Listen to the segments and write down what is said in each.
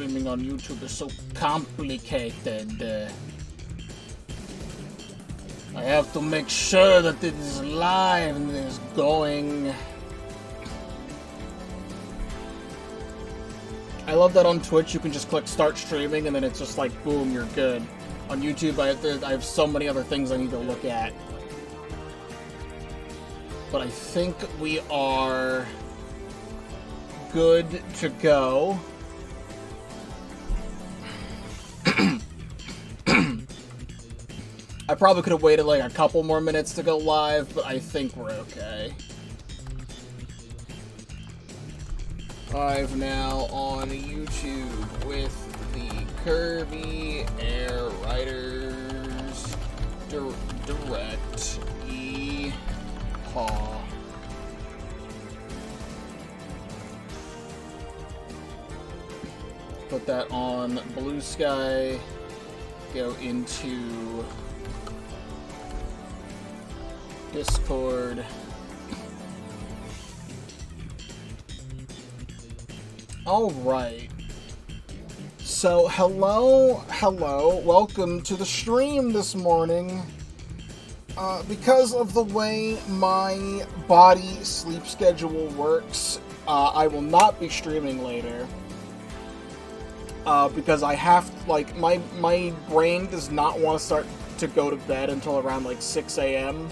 streaming on YouTube is so complicated. I have to make sure that it is live and it is going. I love that on Twitch you can just click start streaming and then it's just like, boom, you're good. On YouTube I have so many other things I need to look at. But I think we are good to go. I probably could have waited like a couple more minutes to go live, but I think we're okay. Live now on YouTube with the Kirby Air Riders Direct. Yeehaw. Put that on Blue Sky. Go into Discord. Alright. So, hello, welcome to the stream this morning. Because of the way my body sleep schedule works, I will not be streaming later. Because I have, like, my brain does not want to start to go to bed until around, like, 6 a.m.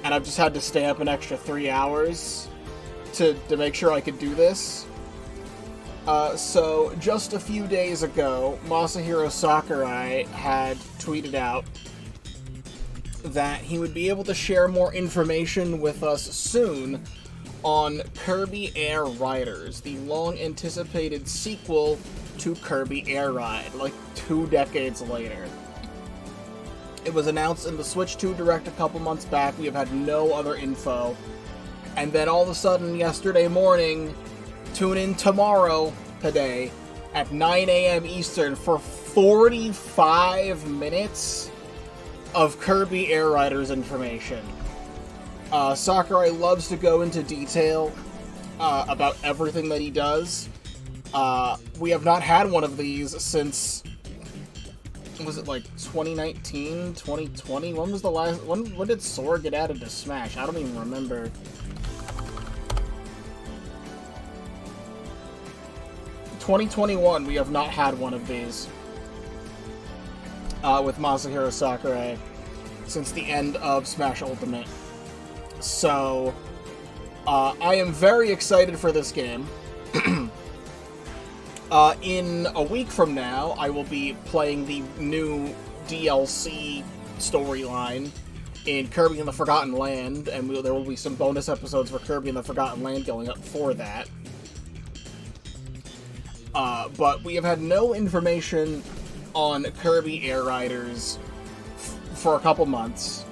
And I've just had to stay up an extra 3 hours to make sure I could do this. So, just a few days ago, Masahiro Sakurai had tweeted out that he would be able to share more information with us soon on Kirby Air Riders, the long-anticipated sequel to Kirby Air Ride, like 2 decades later. It was announced in the Switch 2 Direct a couple months back. We have had no other info. And then all of a sudden, yesterday morning, tune in today, at 9 a.m. Eastern for 45 minutes of Kirby Air Riders information. Sakurai loves to go into detail about everything that he does. We have not had one of these since, was it like 2019, 2020? When was the last, when did Sora get added to Smash? I don't even remember. 2021, we have not had one of these with Masahiro Sakurai since the end of Smash Ultimate. So, I am very excited for this game. In a week from now, I will be playing the new DLC storyline in Kirby and the Forgotten Land, and there will be some bonus episodes for Kirby and the Forgotten Land going up for that. But we have had no information on Kirby Air Riders for a couple months.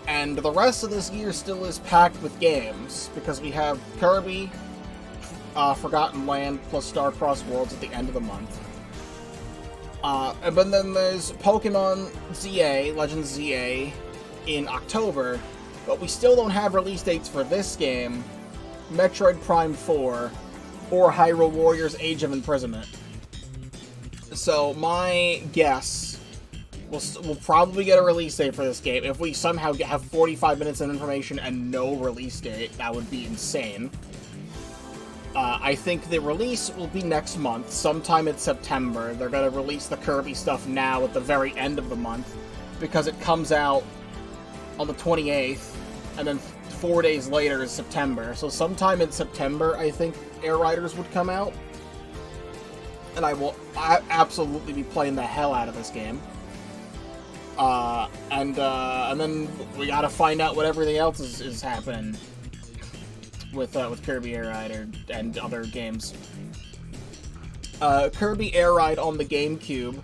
And the rest of this year still is packed with games, because we have Kirby, Forgotten Land, plus Star Cross Worlds at the end of the month. But then there's Pokemon ZA, Legends ZA, in October, but we still don't have release dates for this game, Metroid Prime 4, or Hyrule Warriors Age of Imprisonment. So my guess, we'll probably get a release date for this game. If we somehow have 45 minutes of information and no release date, that would be insane. I think the release will be next month, sometime in September. They're going to release the Kirby stuff now at the very end of the month, because it comes out on the 28th, and then 4 days later is September. So sometime in September, I think Air Riders would come out. And I will absolutely be playing the hell out of this game. And then we gotta find out what everything else is happening with Kirby Air Ride and other games. Kirby Air Ride on the GameCube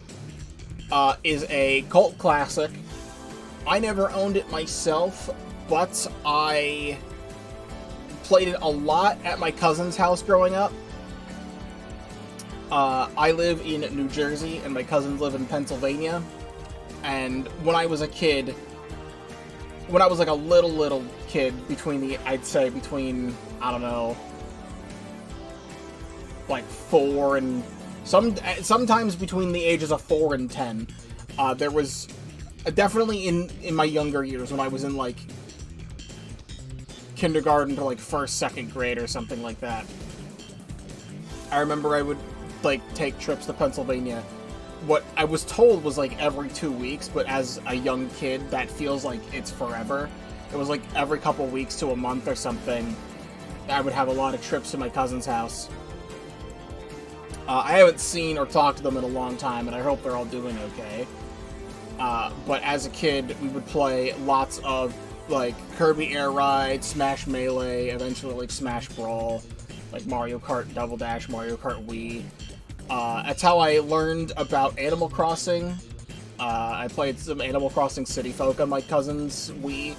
is a cult classic. I never owned it myself, but I played it a lot at my cousin's house growing up. I live in New Jersey, and my cousins live in Pennsylvania. And when I was a kid, when I was like a little kid, I'd say between, I don't know, like 4 and Sometimes between the ages of 4 and 10. There was definitely in my younger years when I was in like kindergarten to like first, second grade or something like that. I remember I would like take trips to Pennsylvania. What I was told was like every 2 weeks, but as a young kid, that feels like it's forever. It was like every couple weeks to a month or something. I would have a lot of trips to my cousin's house. I haven't seen or talked to them in a long time, and I hope they're all doing okay. But as a kid, we would play lots of, like, Kirby Air Ride, Smash Melee, eventually, like, Smash Brawl, like Mario Kart Double Dash, Mario Kart Wii. That's how I learned about Animal Crossing. I played some Animal Crossing City Folk on my cousin's Wii.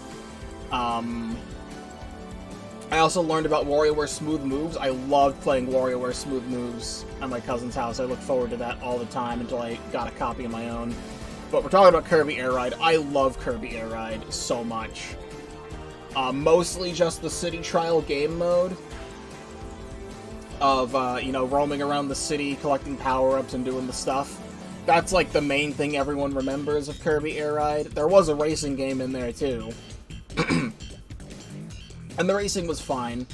I also learned about WarioWare Smooth Moves. I loved playing WarioWare Smooth Moves at my cousin's house. I looked forward to that all the time until I got a copy of my own. But we're talking about Kirby Air Ride. I love Kirby Air Ride so much. Mostly just the city trial game mode of, you know, roaming around the city, collecting power-ups and doing the stuff. That's, like, the main thing everyone remembers of Kirby Air Ride. There was a racing game in there, too. And the racing was fine.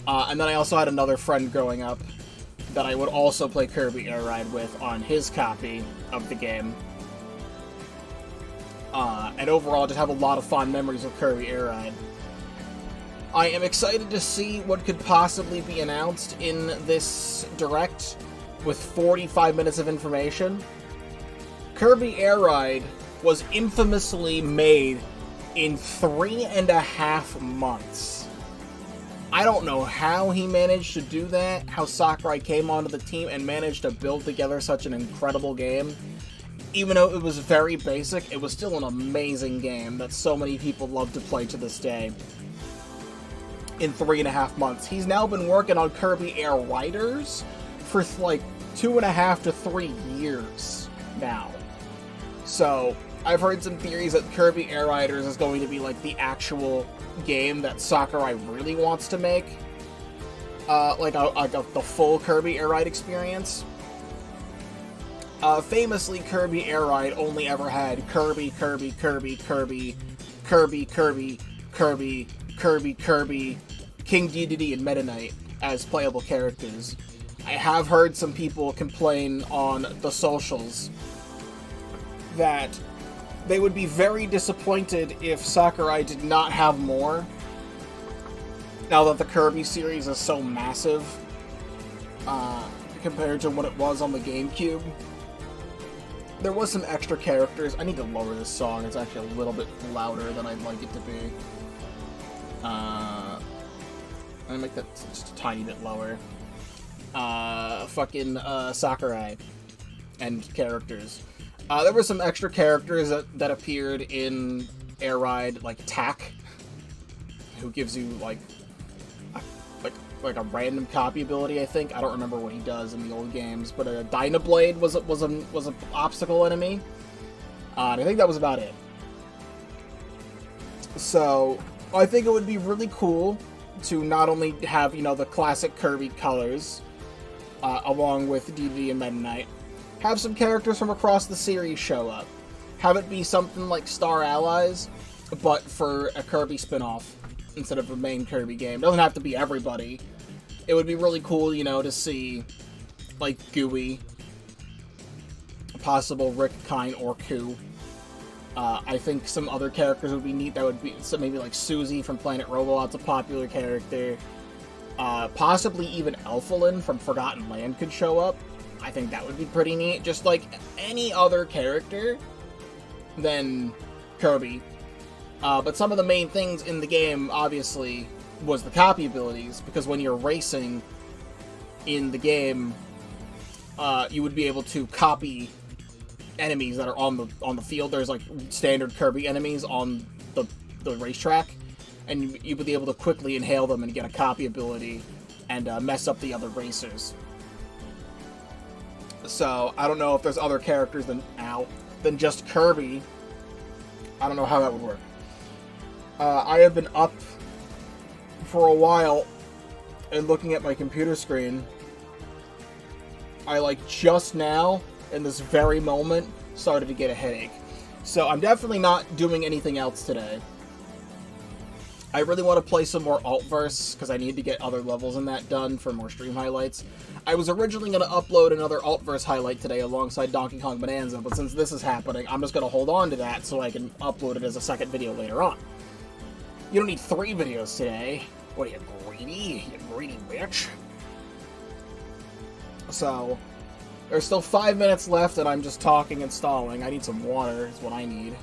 And then I also had another friend growing up that I would also play Kirby Air Ride with on his copy of the game. And overall, just have a lot of fond memories of Kirby Air Ride. I am excited to see what could possibly be announced in this Direct with 45 minutes of information. Kirby Air Ride was infamously made in 3.5 months. I don't know how he managed to do that, how Sakurai came onto the team and managed to build together such an incredible game. Even though it was very basic, it was still an amazing game that so many people love to play to this day. In 3.5 months. He's now been working on Kirby Air Riders for like 2.5 to 3 years now. So, I've heard some theories that Kirby Air Riders is going to be like the actual game that Sakurai really wants to make. The full Kirby Air Ride experience. Famously, Kirby Air Ride only ever had Kirby, Kirby, Kirby, Kirby, Kirby, Kirby, Kirby, Kirby, Kirby, King Dedede, and Meta Knight as playable characters. I have heard some people complain on the socials that they would be very disappointed if Sakurai did not have more, now that the Kirby series is so massive, compared to what it was on the GameCube. There was some extra characters. I need to lower this song. It's actually a little bit louder than I'd like it to be. I'm gonna make that just a tiny bit lower. Sakurai and characters. There were some extra characters that appeared in Air Ride, like Tak, who gives you like a random copy ability. I think I don't remember what he does in the old games, but a Dynablade was an obstacle enemy. And I think that was about it. So I think it would be really cool to not only have, you know, the classic Kirby colors, along with Dedede and Meta Knight, have some characters from across the series show up. Have it be something like Star Allies, but for a Kirby spin-off instead of a main Kirby game. It doesn't have to be everybody. It would be really cool, you know, to see, like, Gooey, a possible Rick, Kine, or Ku. I think some other characters would be neat. That would be maybe like Susie from Planet Robot's a popular character. Possibly even Elfilin from Forgotten Land could show up. I think that would be pretty neat. Just like any other character than Kirby. But some of the main things in the game, obviously, was the copy abilities, because when you're racing in the game, you would be able to copy enemies that are on the field. There's like standard Kirby enemies on the racetrack, and you would be able to quickly inhale them and get a copy ability and mess up the other racers. So I don't know if there's other characters than just Kirby. I don't know how that would work. I have been up for a while and looking at my computer screen I, like, just now, in this very moment, started to get a headache. So I'm definitely not doing anything else today. I really want to play some more Altverse, because I need to get other levels in that done for more stream highlights. I was originally going to upload another Altverse highlight today alongside Donkey Kong Bonanza, but since this is happening, I'm just going to hold on to that so I can upload it as a second video later on. You don't need 3 videos today. What are you, greedy? You greedy bitch. So, there's still 5 minutes left, and I'm just talking and stalling. I need some water, is what I need.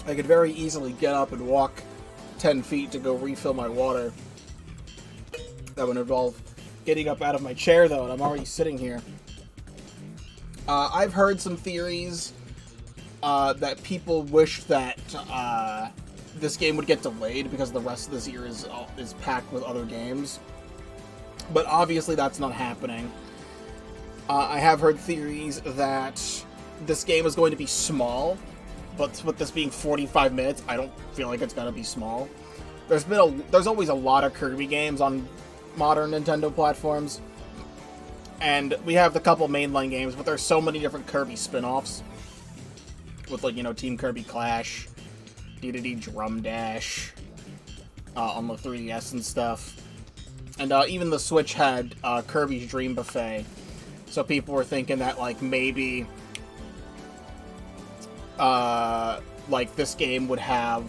I could very easily get up and walk 10 feet to go refill my water. That would involve getting up out of my chair, though, and I'm already sitting here. I've heard some theories that people wish that this game would get delayed because the rest of this year is packed with other games. But obviously that's not happening. I have heard theories that this game is going to be small, but with this being 45 minutes, I don't feel like it's going to be small. There's always a lot of Kirby games on modern Nintendo platforms. And we have the couple mainline games, but there's so many different Kirby spin-offs. With, like, you know, Team Kirby Clash, DDD Drum Dash, on the 3DS and stuff. And even the Switch had Kirby's Dream Buffet. So people were thinking that, like, maybe, like, this game would have,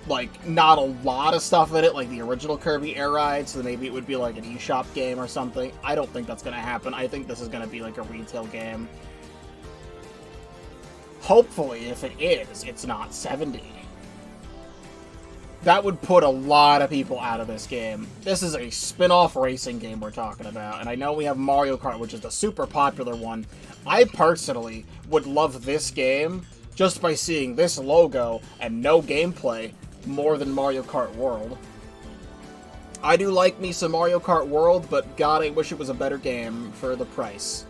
like, not a lot of stuff in it, like the original Kirby Air Ride, so maybe it would be, like, an eShop game or something. I don't think that's gonna happen. I think this is gonna be, like, a retail game. Hopefully, if it is, it's not 70. That would put a lot of people out of this game. This is a spin-off racing game we're talking about, and I know we have Mario Kart, which is the super popular one. I personally would love this game just by seeing this logo and no gameplay more than Mario Kart World. I do like me some Mario Kart World, but God, I wish it was a better game for the price.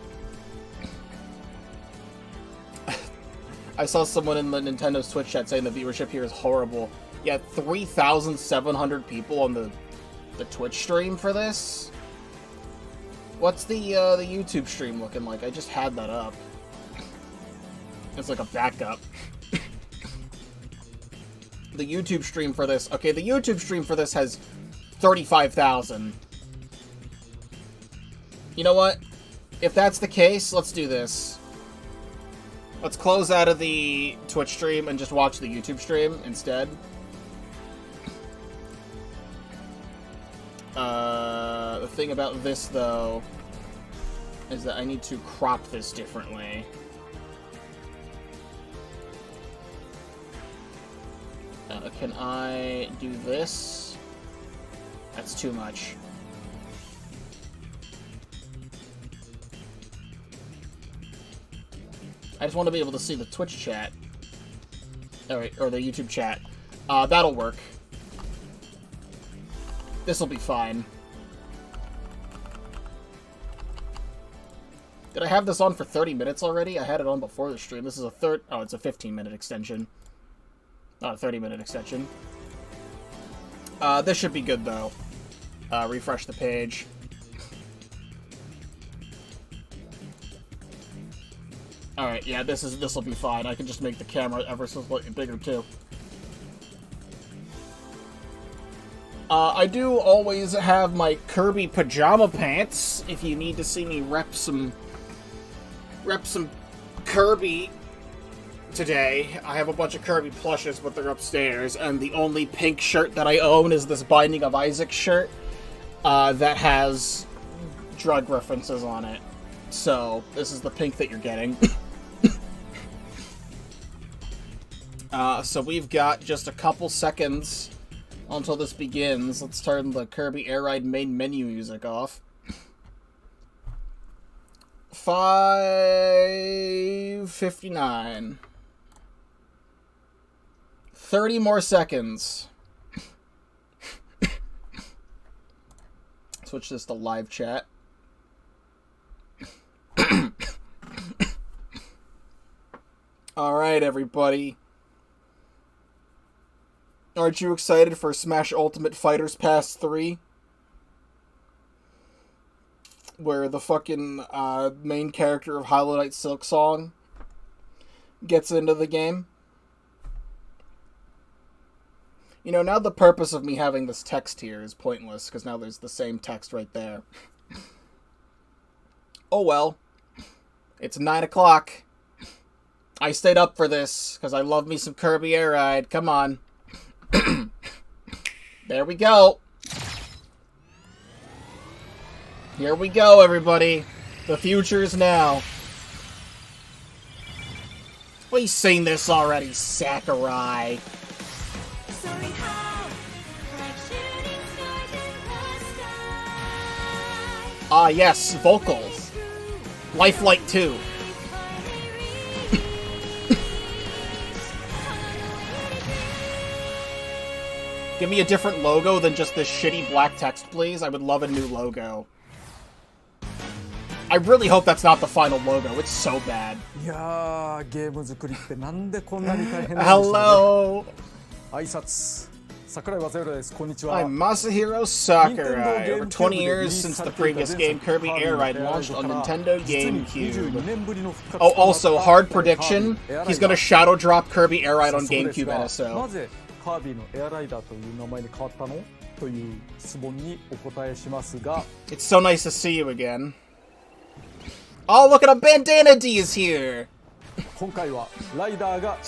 I saw someone in the Nintendo Switch chat saying the viewership here is horrible. Yeah, 3,700 people on the Twitch stream for this? What's the YouTube stream looking like? I just had that up. It's like a backup. The YouTube stream for this... Okay, the YouTube stream for this has 35,000. You know what? If that's the case, let's do this. Let's close out of the Twitch stream and just watch the YouTube stream instead. The thing about this, though, is that I need to crop this differently. Can I do this? That's too much. I just want to be able to see the Twitch chat. Alright, or the YouTube chat. That'll work. This'll be fine. Did I have this on for 30 minutes already? I had it on before the stream. This is a oh, it's a 15-minute extension. Not a 30-minute extension. This should be good, though. Refresh the page. Alright, yeah, this'll be fine. I can just make the camera ever so slightly bigger, too. I do always have my Kirby pajama pants, if you need to see me rep some Kirby today. I have a bunch of Kirby plushes, but they're upstairs, and the only pink shirt that I own is this Binding of Isaac shirt, that has drug references on it. So, this is the pink that you're getting. So we've got just a couple seconds until this begins. Let's turn the Kirby Air Ride main menu music off. 5:59. 30 more seconds. Switch this to live chat. Alright, everybody. Aren't you excited for Smash Ultimate Fighters Pass 3? Where the fucking main character of Hollow Knight Silksong gets into the game. You know, now the purpose of me having this text here is pointless, because now there's the same text right there. Oh well. It's 9 o'clock. I stayed up for this, because I love me some Kirby Air Ride. Come on. There we go. Here we go, everybody. The future is now. We've seen this already, Sakurai. Ah, yes, vocals. Lifelike 2. Give me a different logo than just this shitty black text, please. I would love a new logo. I really hope that's not the final logo. It's so bad. Hello. I'm Masahiro Sakurai. Over 20 years since the previous game, Kirby Air Ride launched on Nintendo GameCube. Oh, also, hard prediction, he's gonna shadow drop Kirby Air Ride on GameCube NSO. It's so nice to see you again. Oh, look at a Bandana D is here! So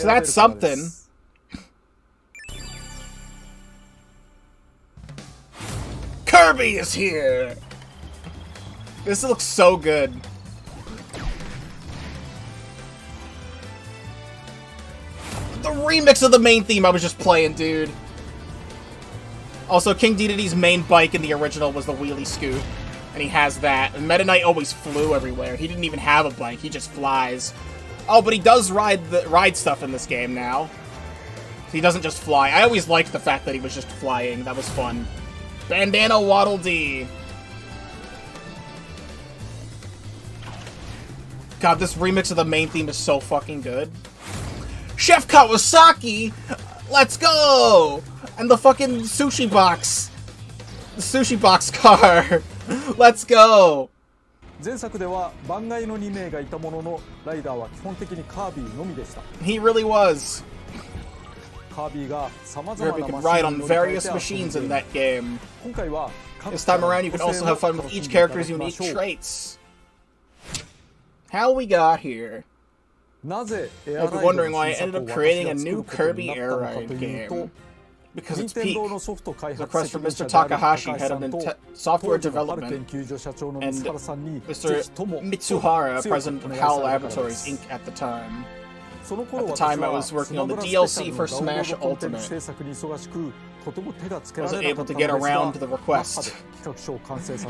that's something. Kirby is here! This looks so good. The remix of the main theme I was just playing, dude. Also, King Dedede's main bike in the original was the wheelie scoot. And he has that. And Meta Knight always flew everywhere. He didn't even have a bike, he just flies. Oh, but he does ride stuff in this game now. He doesn't just fly. I always liked the fact that he was just flying. That was fun. Bandana Waddle Dee. God, this remix of the main theme is so fucking good. Chef Kawasaki! Let's go! And the fucking sushi box. The sushi box car. Let's go! He really was. Kirby could ride on various machines in that game. This time around, you can also have fun with each character's unique traits. How we got here? If you're wondering why I ended up creating a new Kirby Air Ride game. Because it's peak. The request from Mr. Takahashi, head of software development, and Mr. Mitsuhara, president of HAL Laboratories, Inc. at the time. At the time, I was working on the DLC for Smash Ultimate. I wasn't able to get around to the request.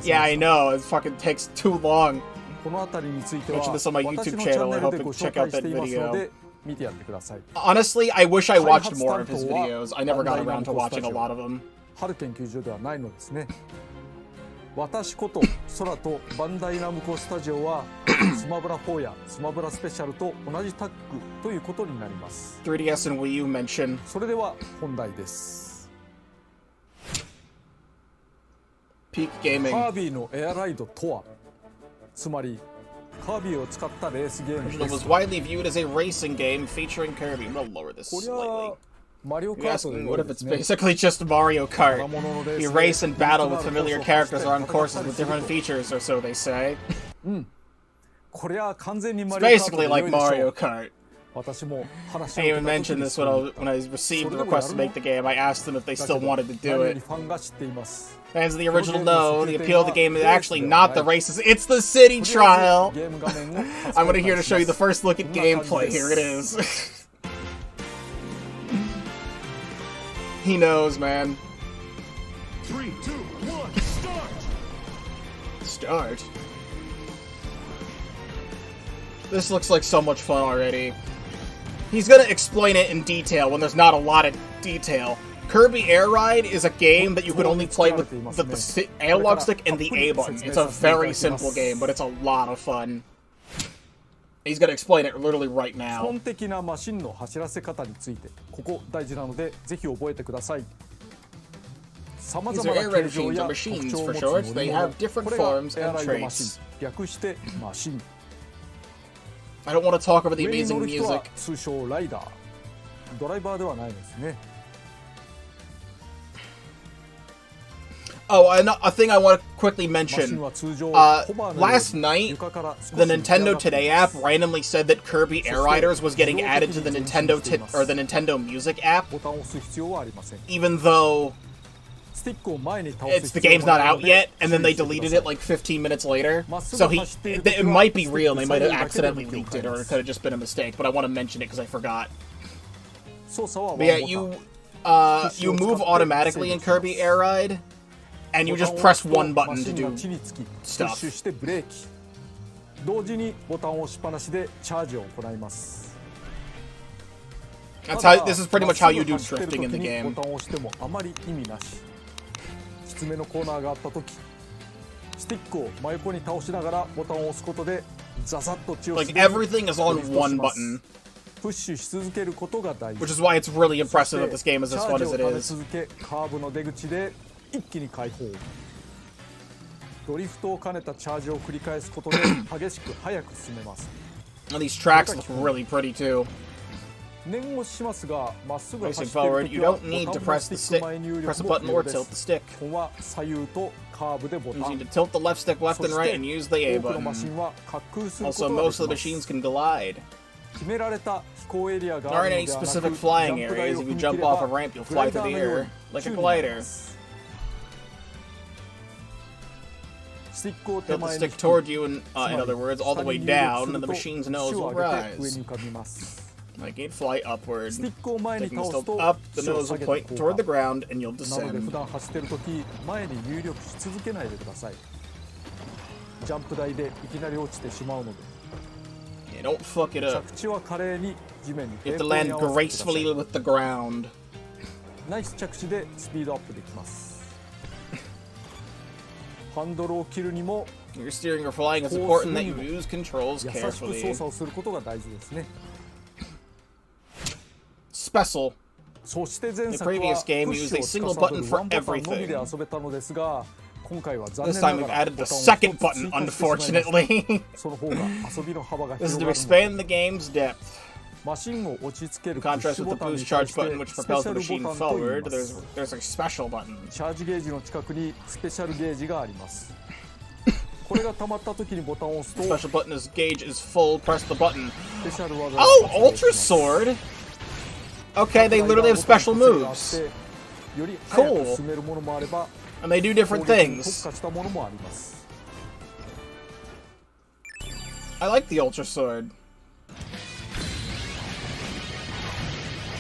Yeah, I know. It fucking takes too long. I mentioned this on my YouTube channel. I hope you check out that video. Honestly, I wish I watched more of his videos. I never got around to watching a lot of them. ...3DS and Wii U mention. Peak gaming. It was widely viewed as a racing game featuring Kirby. I'm gonna lower this slightly. You're asking, what if it's basically just Mario Kart? You race and battle with familiar characters or on courses with different features, or so they say. It's basically like Mario Kart. I even mentioned this when I received the request to make the game. I asked them if they still wanted to do it. Fans of the original know the appeal of the game is actually not the races, it's the city trial! I'm here to show you the first look at gameplay. Here it is. He knows, man. 3, 2, 1, start! Start? This looks like so much fun already. He's gonna explain it in detail when there's not a lot of detail. Kirby Air Ride is a game that you could only play with the analog stick and the A button. It's a very simple game, but it's a lot of fun. He's gonna explain it literally right 基 now. 本的なマシンの走らせ方についてここ大事なのでぜひ覚えてください。さまざ These ま are な air 形 rated 状 machines や or 特徴を machines 持 for つ short. 乗 They り have 物、 different これが forms エア and ライドマシン、 traits. 略してマシン。 I don't want to talk about the 上に乗 amazing る人は music. 通称ライダー、ドライバーではないですね。 Oh, a thing I want to quickly マシン mention. は通常ホバーのように Last night, 床から少し the 浮き上 Nintendo がってい Today ま app す。 randomly said that Kirby Air Riders was getting added to the Nintendo or the Nintendo Music app, ボタンを押す必要はありません。 even though スティックを前に倒 it's す the 必要 game's は not ないの out で yet, and then 注意 they してく deleted だ it さい。 like 15 minutes later. まっすぐ So 走っている時は it might be スティック real. They might have 左右だけで accidentally 向きを leaked 変え it, or ま it す。 could have just been a mistake. But I want to mention it because I forgot. 操作はワン But yeah, ボタン。 you move automatically in Kirby Air Ride, and you just press one button to do マシンが地につき、プッ stuff. シュしてブレーキ。同時にボタンを押しっぱなしでチャージを行います。 That's た how. だ This is pretty much how you do まっすぐ走ってる drifting in the 時に game. ボタンを押してもあまり意味なし。きつめのコーナーがあった時、スティックを真横に倒しながらボタンを押すことでザザッと血を Like 滑り everything is on one button, プッシュし続けることが大 which 事。 is why it's really そし impressive て that this game is チ as ャー fun ジ as を it 貯め is. 続け、カーブの出口で一気に解放。ドリフトを兼ねたチャージを繰り返すことで激しく速く進めます。 And these tracks look really pretty too. 念押ししますが、まっすぐ Racing 走っている forward, 時 you は don't ボ need タ to ン press の the スティッ stick, ク前入 press 力 the も button 不要 or で tilt す。 the stick. 基本は左右とカーブでボ You タ need ン。 to tilt the left stick left そ and し right て and use the A 多くのマシ button. ンは滑空するこ Also, とがで most き of the ます。 machines can glide. 決められた飛行エリアが There ある aren't の any ではなく、 specific ジ flying ャンプ台 areas. を If 踏 you み切 jump れ off a ば ramp, you'll グラ fly イダ through ー the のよう air に like a 宙に舞い glider. ますスティックを手 Tilt the 前に stick 引き、 toward you, and つま in り other words, all the 下 way に入力 down, す and る the と machine's 足 nose を will 上げて rise. 上に浮かびます。 Like you'd fly ス upward. ティックを前に Taking 倒 the すと stick up, the 足を nose 下 will げ point て toward the 降下。 ground, and you'll なので普 descend. 段走ってる時、前に入力し続けないでください。ジャンプ台でいきなり落ちてしまうので、 Yeah, don't fuck it up. 着地は華麗に地面に You 平 have to 行に land 合わせてください。 gracefully with the ground. ナイス着地でスピードアップできます。ハンドルを切るにも Your steering or flying is important that you use controls 優しく操 carefully. 作をすることが大事ですね。 Special. そして前作 The は previous game プッシュ used を a single 司 button る for ワンボタンのみ everything. で遊べたのですが、今回は残 This 念な time が we've ら added ボ the タンを second 一つ button, 追加してしまいました。 unfortunately. その方が遊びの幅が This is 広 to がるの expand で、 the game's depth. マシンを落ち着ける In プッ contrast シュ with ボ the タンに boost 対 charge して button, which スペシ propels ャ the ルボ machine タンと言い forward, ます。 there's a special button. チャージゲージの近くにスペシャルゲージがあります。これが溜まった時にボタンを押すと、 Special button is gauge is full, press the button. スペシャル技が Oh, 発動し Ultra ます。 Sword! Okay, they literally have special ボタンに moves. より速く進めるものもあれば、 And they do 攻 different 撃に things. 特化したものもあります。 I like the Ultra Sword.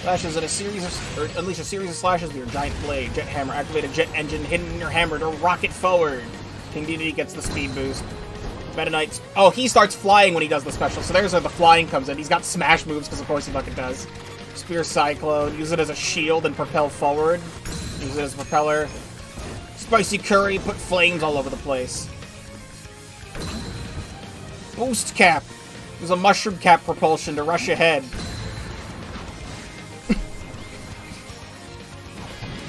Slashes at a series of, or unleash a series of slashes with your giant blade. Jet hammer, activate a jet engine hidden in your hammer to rocket forward. King Dedede gets the speed boost. Meta Knight. Oh, he starts flying when he does the special, so there's where the flying comes in. He's got smash moves, because of course he fucking does. Spear Cyclone, use it as a shield and propel forward. Use it as a propeller. Spicy Curry, put flames all over the place. Boost Cap. Use a mushroom cap propulsion to rush ahead.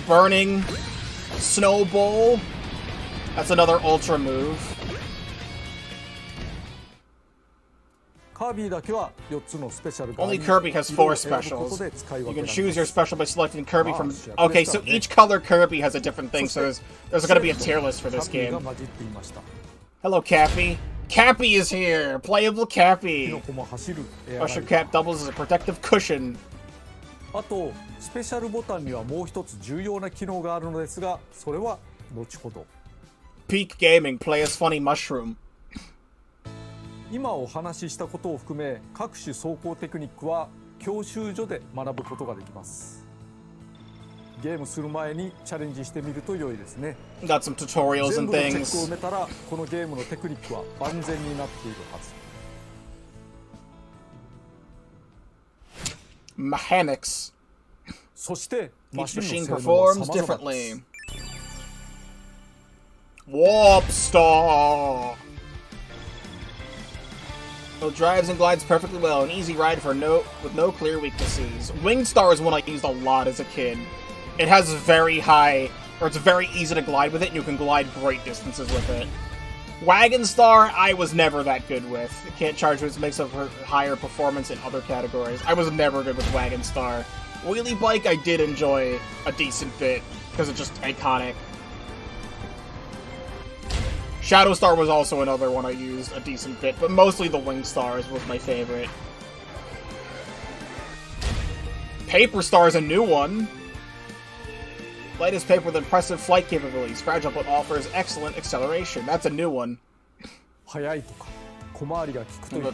Burning. Snowball. That's another ultra move. カービィだけは4つのスペシャルがあり、 Only Kirby has 色を 4選ぶこと specials. で使い You 分け can られ choose ま your す。 special by selecting Kirby from... Ah, Okay, so each color Kirby has a different thing, so there's gonna be a tier list for this キャッピーが game. 混じっていました。 Hello, Cappy. Cappy is here! Playable キノ Cappy! コも走るエアライ Usher ダー。 Cap doubles as a protective cushion. あとスペシャルボタンにはもう一つ重要な機能があるのですが、それは後ほど。 Peak Gaming, play as Funny Mushroom. 今お話ししたことを含め、各種走行テクニックは教習所で学ぶことができます。ゲームする前にチャレンジしてみると良いですね。 Got some tutorials 全 and 部のチェックを things. 埋めたら、このゲームのテクニックは万全になっているはず。 Mechanics. そしてマ Each シン machine の性能は performs 様々で differently. す。 Warp Star! It drives and glides perfectly well. An easy ride with no clear weaknesses. Winged Star is one I used a lot as a kid. It has very high, or it's very easy to glide with it, and you can glide great distances with it. Wagon Star, I was never that good with. It can't charge, which makes up for higher performance in other categories. I was never good with Wagon Star. Wheelie Bike, I did enjoy a decent bit, because it's just iconic. Shadow Star was also another one I used a decent bit, but mostly the Wing Stars was my favorite. Paper Star is a new one. Light as paper with impressive flight capabilities. Fragile but offers excellent acceleration. That's a new one. What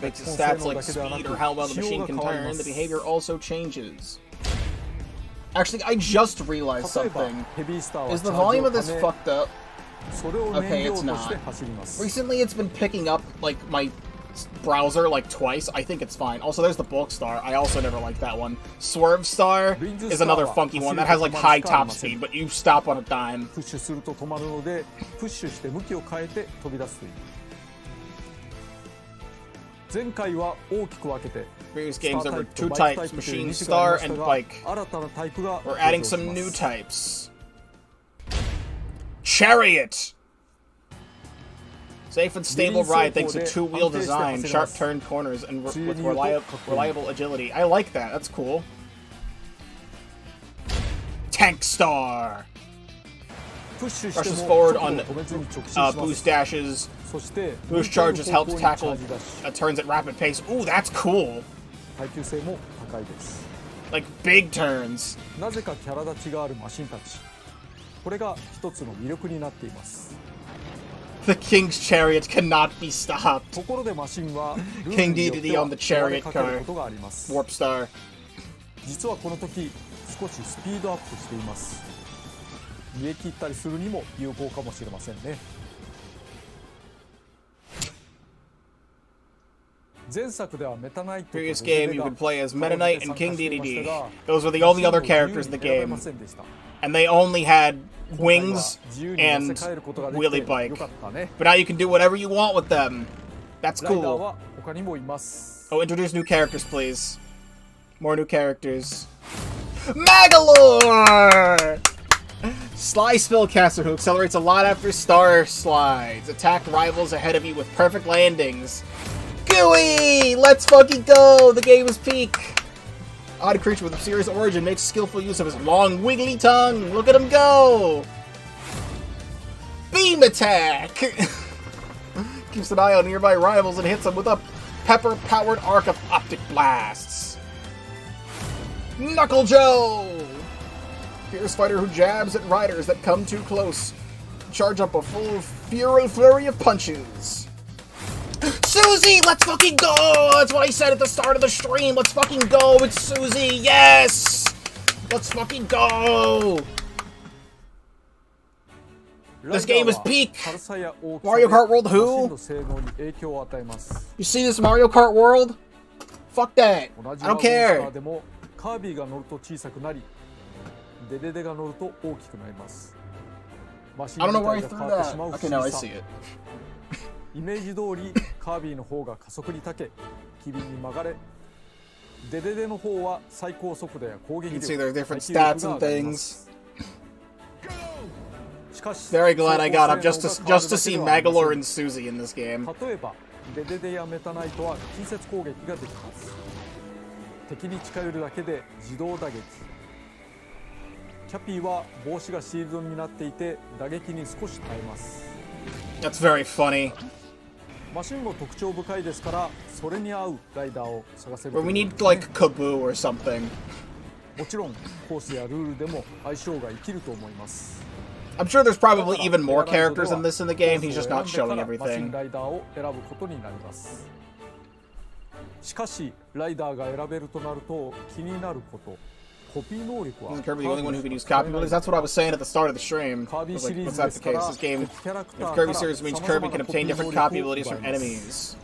makes its stats like speed or how well the machine can turn, the behavior also changes. Actually, I just realized something. Is the volume of this fucked up? Okay, it's not. Recently, it's been picking up, like, my browser, like, twice. I think it's fine. Also, there's the Bulk Star. I also never liked that one. Swerve Star is another funky one that has, like, high top speed, but you stop on a dime. Previous games, there were two types, Machine Star and Bike. We're adding some new types. Chariot! Safe and stable ride thanks to two-wheel design, sharp turn corners, and with reliable agility. I like that, that's cool. Tank Star! Rushes forward on boost dashes. Boost charges helps tackle turns at rapid pace. Ooh, that's cool! Like big turns. The King's Chariot cannot be stopped. King DDD on the chariot car. Warp Star. Previous game, you could play as Meta Knight and King DDD. Those were the only other characters in the game. And they only had wings and wheelie bike. But now you can do whatever you want with them. That's cool. Oh, introduce new characters, please. More new characters. Magalore! Sly Spellcaster who accelerates a lot after star slides. Attack rivals ahead of you with perfect landings. Gooey! Let's fucking go! The game is peak! Odd creature with a serious origin makes skillful use of his long, wiggly tongue. Look at him go! Beam attack! Keeps an eye on nearby rivals and hits them with a pepper-powered arc of optic blasts. Knuckle Joe! Fierce fighter who jabs at riders that come too close. Charge up a full flurry of punches. Susie, let's fucking go! That's what I said at the start of the stream. Let's fucking go. It's Susie. Yes! Let's fucking go! This game is peak. Mario Kart World who? You see this Mario Kart World? Fuck that. I don't care. I don't know where I threw that. Okay, now I see it. イメージ通りカービィの方が加速に長け、機敏に曲がれ、デデデの方は最高速度や攻撃力、 Very glad I got up just to see Magalore and Susie in this game. 例えばデデデやメタナイトは近接攻撃ができます。敵に近寄るだけで自動打撃。キャピーは帽子がシールドになっていて打撃に少し耐えます。 That's very funny. マシンも特徴深いですから、それに合うライダーを探せる。 We need like Kaboo or something. もちろんコースやルールでも相性が生きると思います。 I'm sure there's probably even more characters in this in the game. He's just not showing everything. マシンライダーを選ぶことになります。しかしライダーが選べるとなると気になること。 Isn't Kirby the only one who can use copy abilities? That's what I was saying at the start of the stream. Like, what's that the case? This game, if Kirby series means Kirby can obtain different copy abilities from enemies.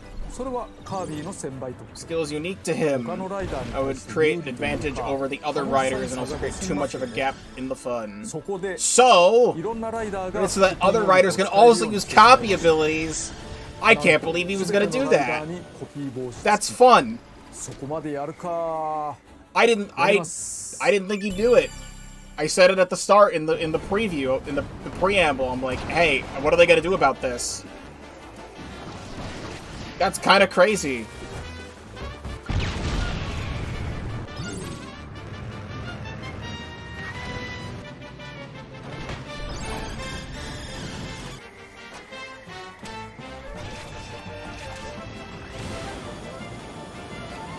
Skills unique to him. I would create an advantage over the other riders and also create too much of a gap in the fun. So, it's so that other riders can also use copy abilities. I can't believe he was gonna do that. That's fun. そこまでやるか。I didn't think he'd do it. I said it at the start in the preview, in the preamble. I'm like, hey, what are they gonna do about this? That's kind of crazy.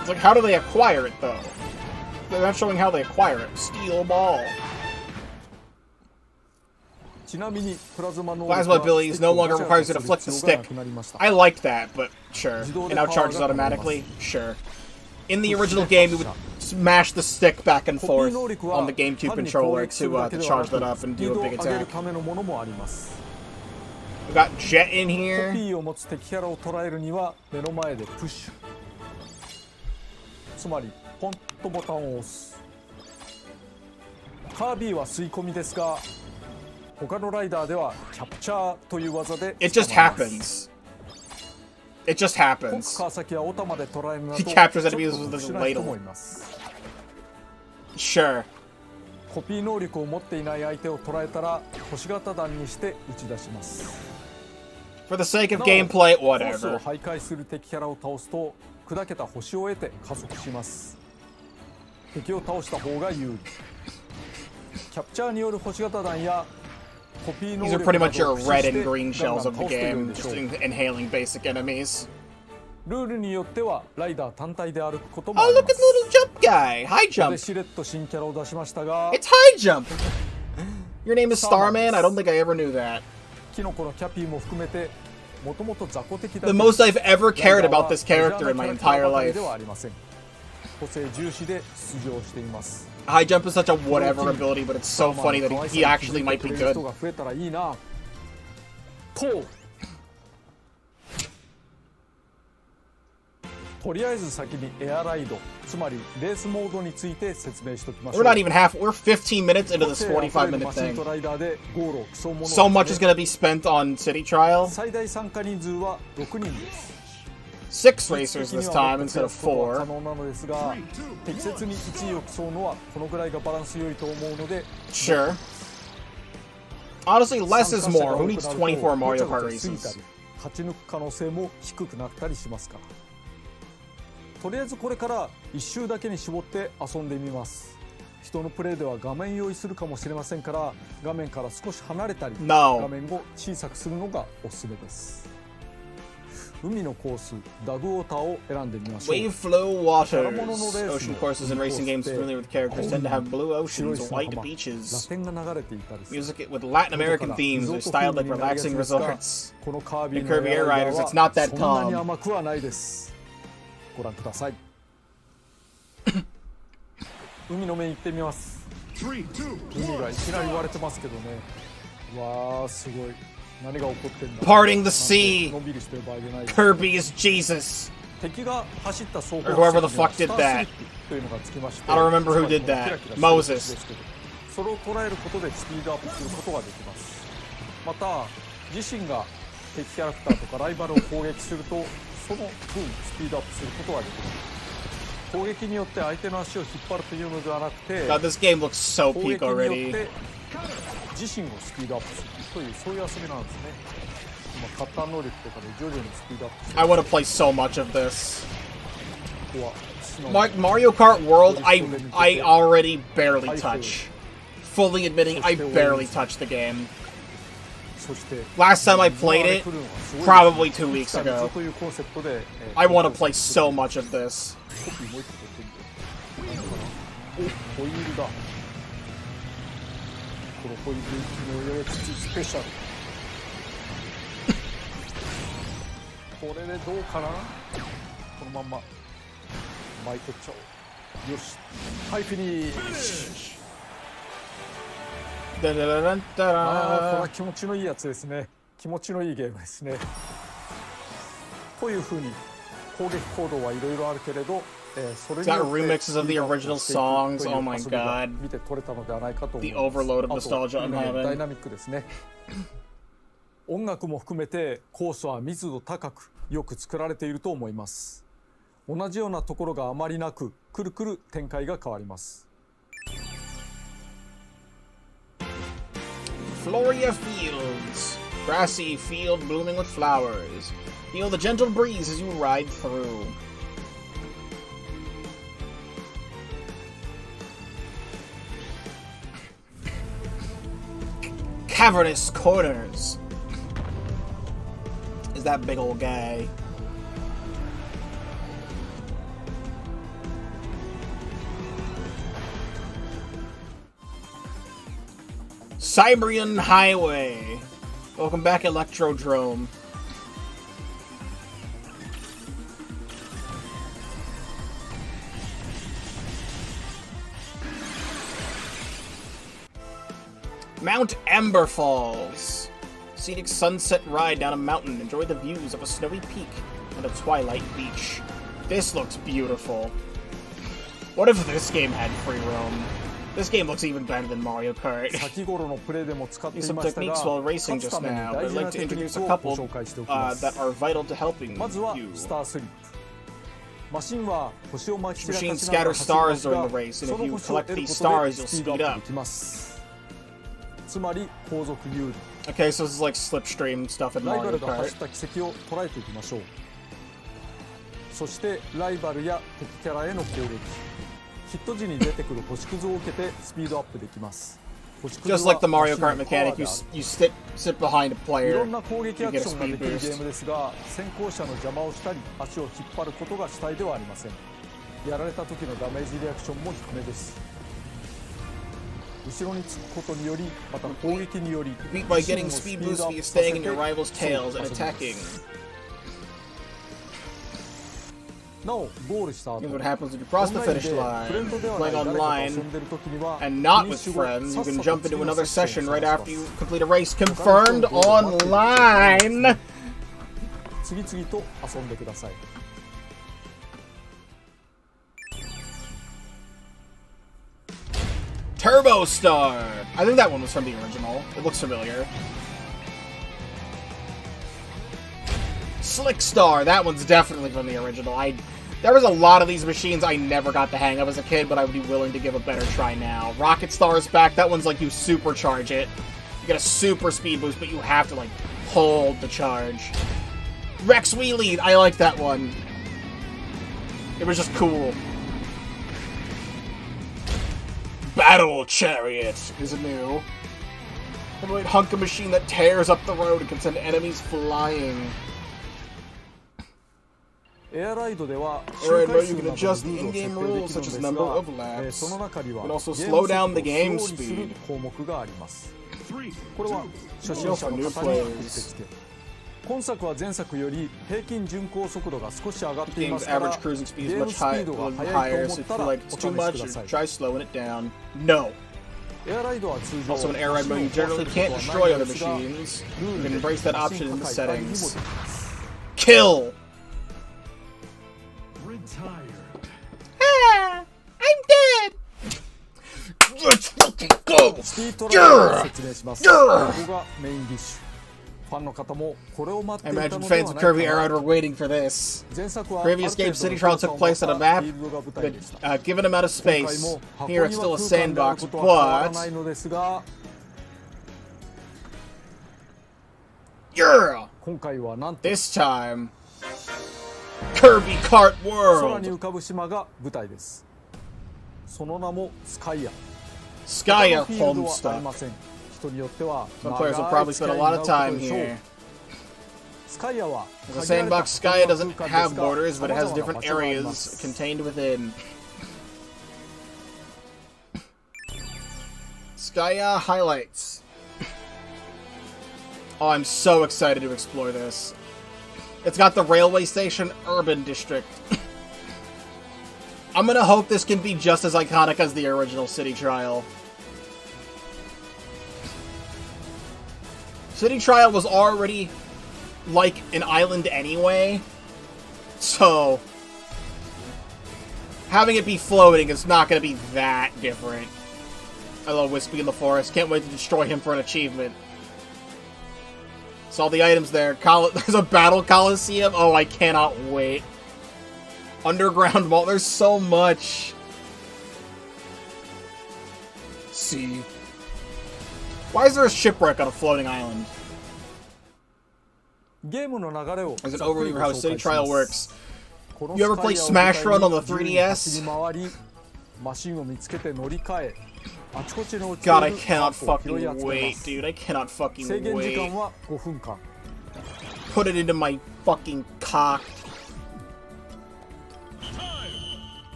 It's like, how do they acquire it, though? They're not showing how they acquire it. Steel ball. Plasma abilities no longer requires you to flick the stick. I liked that, but sure. It now charges automatically? Sure. In the original game, you would smash the stick back and forth on the GameCube controller to charge that up and do a big attack. We got Jet in here. つまりポンとボタンを押す。カービィは吸い込みですが、他のライダーではキャプチャーという技で。It just happens. It just happens. He captures enemies with his ladle. Sure. コピー能力を持っていない相手を捉えたら星型弾にして打ち出します。For the sake of gameplay, コース whatever. を徘徊する敵キャラを倒すと砕けた星を得て加速します。敵を倒した方が有利。キャプチャーによる星型弾やコピー能 These are 力 pretty な much ど your を駆使 red して and green ガン shells ガ of ン the 倒すという game, でし just ょう。 inhaling basic enemies. ルールによってはライダー単体で歩くこと Oh, もあり look ま at す。 the little jump guy! High ここで jump! しれっと新キャラを出しましたが、 It's high jump! Your name is Starman? I don't think I ever knew that. キノコのキャピーも含めてもともと雑魚的だ The most I've ever cared about this character in my entire life. ではありません。個性重視で出場しています。 High jump is such a whatever ability, but it's so funny that he actually might be good. 人が増えたらいいな。と。とりあえず先にエアライド、つまりレースモードについて説明しておきましょう。 We're not even half. We're 15 minutes into this 45-minute thing. So much is going to be spent on City Trial. 最大参加人数は6人です。 6 racers this time instead of 4. 可能なのですが、適切に1位を競うのはこのぐらいがバランス良いと思うので。 Sure. Honestly, less is more. Who needs 24 Mario Kart races? 勝ち抜く可能性も低くなったりしますから。とりあえずこれから1周だけに絞って遊んでみます。人のプレイでは画面用意するかもしれませんから、画面から少し離れたり、画面を小さくするのがおすすめです。海のコース、ダグウォーターを選んでみましょう。 Wave flow waters. Ocean courses and racing games familiar with characters tend to have blue oceans, white beaches. Music with Latin American themes are styled like relaxing resorts. In Kirby Air Riders, it's not that そんなに calm. 甘くはないです。ご覧ください。海の面行ってみます。海がいきなり言われてますけどね。わーすごい。何が起こってんだ。 Parting the sea. のんびりしてる場合じゃない。 Kirby is Jesus. 敵が走った走行 Or whoever the fuck did that. というのがつきまして。 I don't remember who did that. Moses. それを捉えることでスピードアップすることができます。また自身が敵キャラクターとかライバルを攻撃するとその分スピードアップすることができます。攻撃によって相手の足を引っ張るというのではなくて、 God, this game looks so 攻 peak 撃によっ already. て自身をスピードアップするというそういう遊びなんですね。今カッター能力とかで徐々にスピードアップする。 I want to play so much of this. ここは素直に Mario Kart World, I already barely touch. Fully admitting, I barely touched the game. そして Last time I played it, probably 2 weeks ago. というコンセプトで I want to play so much of this. コピーもう一個取ってみて。お、ホイールだ。このホイールの上スペシャル。これでどうかな。このまんま巻いてっちゃおう。よし、はいフィニッシュ。ああ、これは気持ちのいいやつですね。気持ちのいいゲームですね。というふうに攻撃行動はいろいろあるけれど、それによって Got remixes of the original songs. Oh my 遊びが god. 見て取れたのではないかと思い The ます。 overload of あと nostalgia I'm ダイ having. ナミックですね。音楽も含めてコースは密度高くよく作られていると思います。同じようなところがあまりなく、くるくる展開が変わります。Floria Fields. Grassy field blooming with flowers. Feel the gentle breeze as you ride through. Cavernous corners. Is that big old guy? Cybrian Highway. Welcome back, Electrodrome. Mount Amber Falls. Scenic sunset ride down a mountain. Enjoy the views of a snowy peak and a twilight beach. This looks beautiful. What if this game had free roam? This game looks even better than Mario Kart. Used some techniques while racing just now, but I'd like to introduce a couple that are vital to helping you. Machines scatter stars during the race, and if you collect these stars, you'll speed up. Okay, so this is like slipstream stuff in Mario Kart. そしてライバルや敵キャラへの攻撃、ヒット時に出てくる星屑を受けてスピードアップできます。 Just like the Mario Kart mechanic, you sit behind a い player. ろんな攻撃アクションができるゲームですが、先行者の邪魔をしたり足を引っ張ることが主体ではありません。やられた時のダメージリアクションも低めです。後ろにつくことにより、また攻撃により、 Beat by getting speed boosts via staying in your rival's tails and attacking. なおゴールした後、 Here's what happens when you cross the finish line. Playing online and not with friends, you can jump into another session right after you complete a race. Confirmed online! 次々と遊んでください。 Turbo Star! I think that one was from the original. It looks familiar. Slick Star! That one's definitely from the original. There was a lot of these machines I never got the hang of as a kid, but I would be willing to give a better try now. Rocket Star is back. That one's like you supercharge it. You get a super speed boost, but you have to like hold the charge. Rex Wheelie! I like that one. It was just cool. Battle Chariot is a new heavyweight hunker machine that tears up the road and can send enemies flying. Alright, but you can adjust the in-game rules such as number of laps. You can also slow down the game speed. これは初心者の方にうってつけ、今作は前作より平均巡航速度が少し上がっていますから、ゲームスピードが速いと思ったらお試しください。 Try slowing it down. No. エアライドは通常 Also in Air Ride mode, you generally can't destroy other machines. You can embrace that option in the settings. Kill! Ah, I'm dead! Let's fucking go! スピードライドを説明します。ここがメインディッシュ。ファンの方もこれを待っていたのではないかな。 I imagine fans of Kirby Air Ride were waiting for this. Previous game City Trial took place on a map, but given amount of space. Here it's still a sandbox, but yeah! 今回はなんと This time, Kirby Kart 空に World. 浮かぶ島が舞台です。その名もスカイア。 Skya フィールドはあり Homestuck. ません。人によっては Some players will probably spend a lot of time here. スカイアは The sandbox Skya doesn't have borders, but it has different areas contained within. Skya highlights. Oh, I'm so excited to explore this. It's got the railway station urban district. I'm gonna hope this can be just as iconic as the original City Trial. City Trial was already like an island anyway, so having it be floating is not going to be that different. I love Wispy in the forest. Can't wait to destroy him for an achievement. Saw the items there. There's a battle coliseum. Oh, I cannot wait. Underground vault. There's so much. See. Why is there a shipwreck on a floating island? There's an overview of how City Trial works. You ever play Smash Run on the 3DS? God, I cannot fucking wait, dude. I cannot fucking wait. Put it into my fucking cock.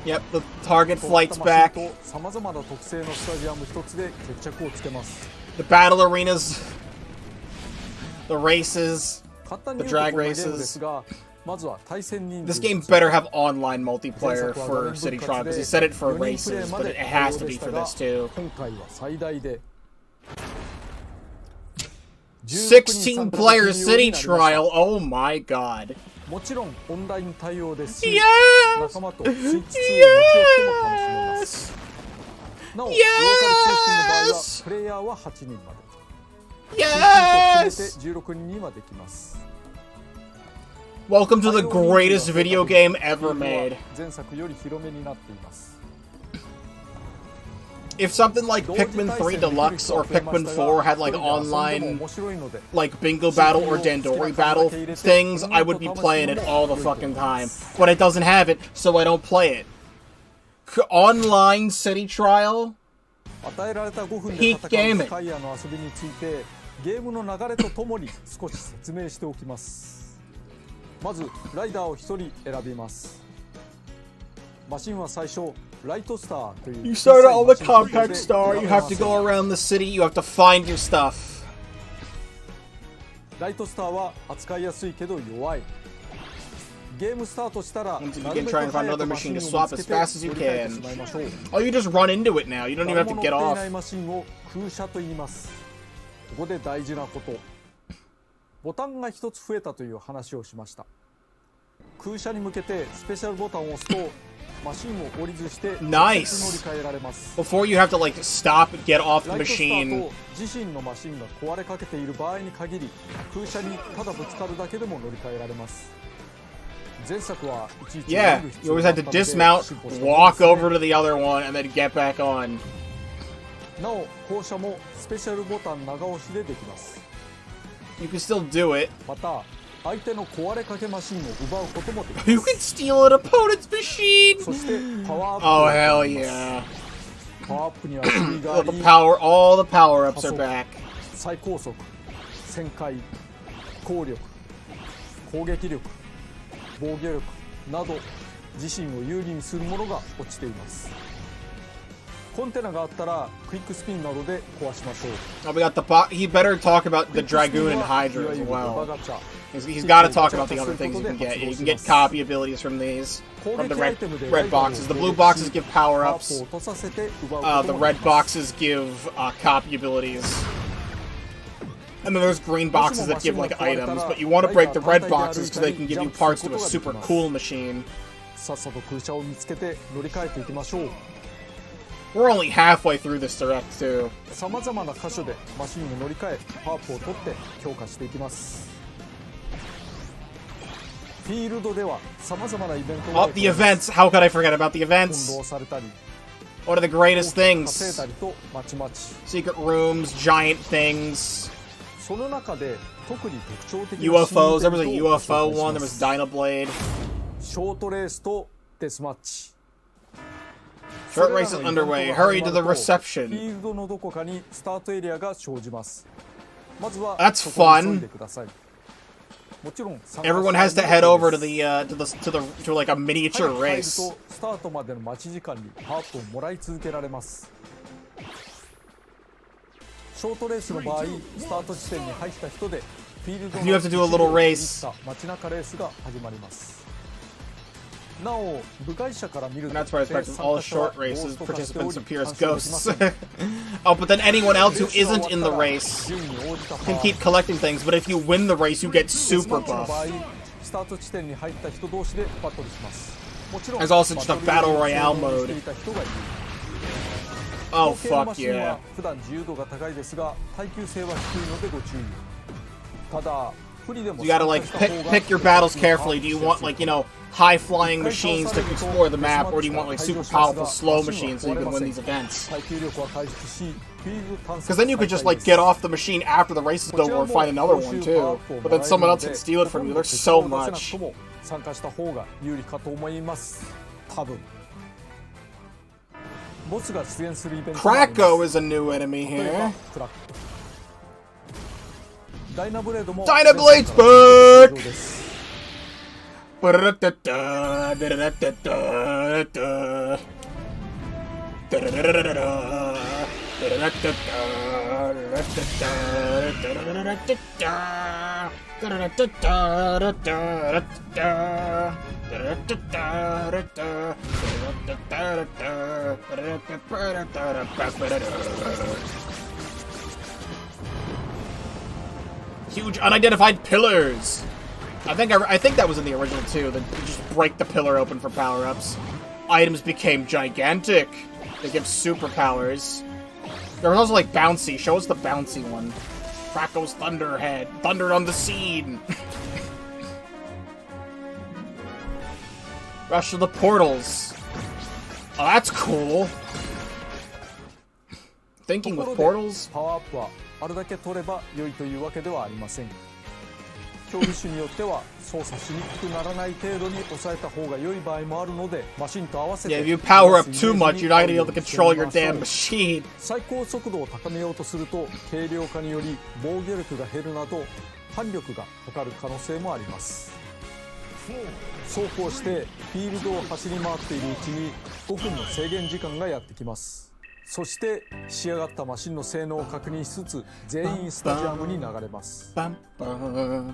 Yep, the target flight's back. The battle arenas. The races. The drag races. This game better have online multiplayer for City Trial, because he said it for races, but it has to be for this too. 16-player City Trial, oh my god. Yes! Yes! Yes! Welcome to the greatest video game ever made. If something like Pikmin 3 Deluxe or Pikmin 4 had like online, like Bingo Battle or Dandori Battle things, I would be playing it all the fucking time. But it doesn't have it, so I don't play it. Online City Trial? Peak gaming. まずライダーを1人選びます。マシンは最初ライトスターという You start out on the compact star, you have to go around the city, you have to find your stuff. ライトスターは扱いやすいけど弱い。ゲームスタートしたら Once you begin trying to find another machine to swap as fast as you can. Oh, you just run into it now, you don't even have to get off. マシンを空車と言います。ここで大事なこと。ボタンが1つ増えたという話をしました。空車に向けてスペシャルボタンを押すとマシンを降りずして乗り換えられます。Before you have to like stop and get off the machine. 自身のマシンが壊れかけている場合に限り空車にただぶつかるだけでも乗り換えられます。前作はいちいち Yeah, you always had to dismount, walk over to the other one, and then get back on. なお降車もスペシャルボタン長押しでできます。You can still do it. また相手の壊れかけマシンを奪うこともできます。You can steal an opponent's machine. そしてパワーアップ。Oh hell yeah. パワーアップには種類があり、all the power ups are back. 最高速、旋回、効力、攻撃力、防御力など自身を有利にするものが落ちています。コンテナがあったらクイックスピンなどで壊しましょう。Oh, we got the he better talk about the Dragoon and Hydra as well. He's got to talk about the other things you can get. You can get copy abilities from these, from the red boxes. The blue boxes give power ups. The red boxes give copy abilities. And then there's green boxes that give like items, but you want to break the red boxes because they can give you parts to a super cool machine. さっさと空車を見つけて乗り換えていきましょう。We're only halfway through this direct too. さまざまな箇所でマシンに乗り換えパワーアップを取って強化していきます。フィールドではさまざまなイベントが Oh, the events! How could I forget about the events? 翻弄されたり What are the greatest 稼い things? だりとまちまち。 Secret rooms, giant things, その中で特に特徴的な UFOs. There was a 新イベントを UFO 紹介 one. し There ま was す。 Dynablade. ショートレースとデスマッチ。 Short race is underway. Hurry to the フィ reception. ールドのどこかにスタートエリアが生じます。まずは That's そこに急 fun. いでください。もちろん参加 Everyone has to head over to to like a miniature 入る race. とスタートまでの待ち時間にパワーアップをもらい続けられます。ショートレースの場合、スタート地点に入った人でフィールドの You have to do a little race. 街中レースが始まります。なお、部外者から見る And that's why I expect all short races, ゴースト化してお participants り appear as 干渉できま ghosts. せん。 Oh, but then anyone else who isn't in the race 順に応じたパ can ワー keep collecting things, but if you win the race, you get デス super マッチの buff. 場合、スタート地点に入った人同士でバトルします。もちろん There's also just a battle royale バトルをしていた人がいる。Oh, 後継のマ fuck シン yeah. は普段自由度が高いですが耐久性は低いのでご注意。ただ不利でも You gotta, like, pick your battles carefully. Do you want, like, high-flying machines to explore the map, or do you want, like, super powerful slow machines so you can win these events? 耐久力は回復しフィールド探索 Because then you could just, like, get off the machine after the race is over and find another one, too. But then someone else can steal it from you. There's so much. 参加した方が有利かと思います。多分。ボスが出現するイベントがあります。Kracko is a new enemy 例え here. ばクラック。ダイナブレードも Dynablade's 登 back! 場です。 Huge unidentified pillars. I think that was in the original too. That you just break the pillar open for power-ups. Items became gigantic. They give superpowers. There was also like bouncy. Show us the bouncy one. Kracko's Thunderhead. Thunder on the scene. Rush to the portals. Oh, that's cool. Thinking と with ころで portals? パワーアップはあるだけ取れば良いというわけではありません。競技種によっては操作しにくくならない程度に抑えた方が良い場合もあるのでマシンと合わせて Yeah, if you power up too much, you're not gonna be able to control your damn machine. 最高速度を高めようとすると軽量化により防御力が減るなど反力がかかる可能性もあります。そうこうしてフィールドを走り回っているうちに5分の制限時間がやってきます。そして仕上がったマシンの性能を確認しつつ全員スタジアムに流れます。 Bum, bum.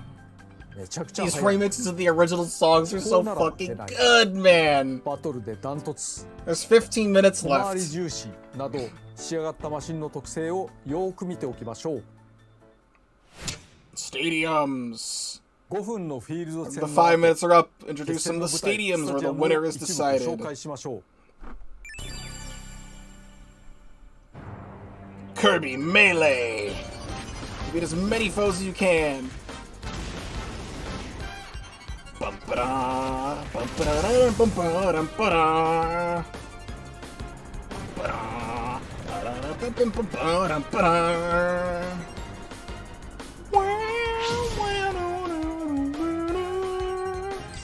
めちゃくちゃ These 速い。 remixes of the original songs are so fucking good, man. バトルでダントツ。 There's 15 minutes 小回り left. 重視など仕上がったマシンの特性をよく見ておきましょう。 Stadiums. 5分のフィールド The 戦 5 の minutes are up. 決 Introduce 戦 some の of the 舞台 stadiums スタ where ジ the アムを winner is 一部紹 decided. 介しましょう。 Kirby Melee. Beat as many foes as you can. Bum ba bum ba bum ba ba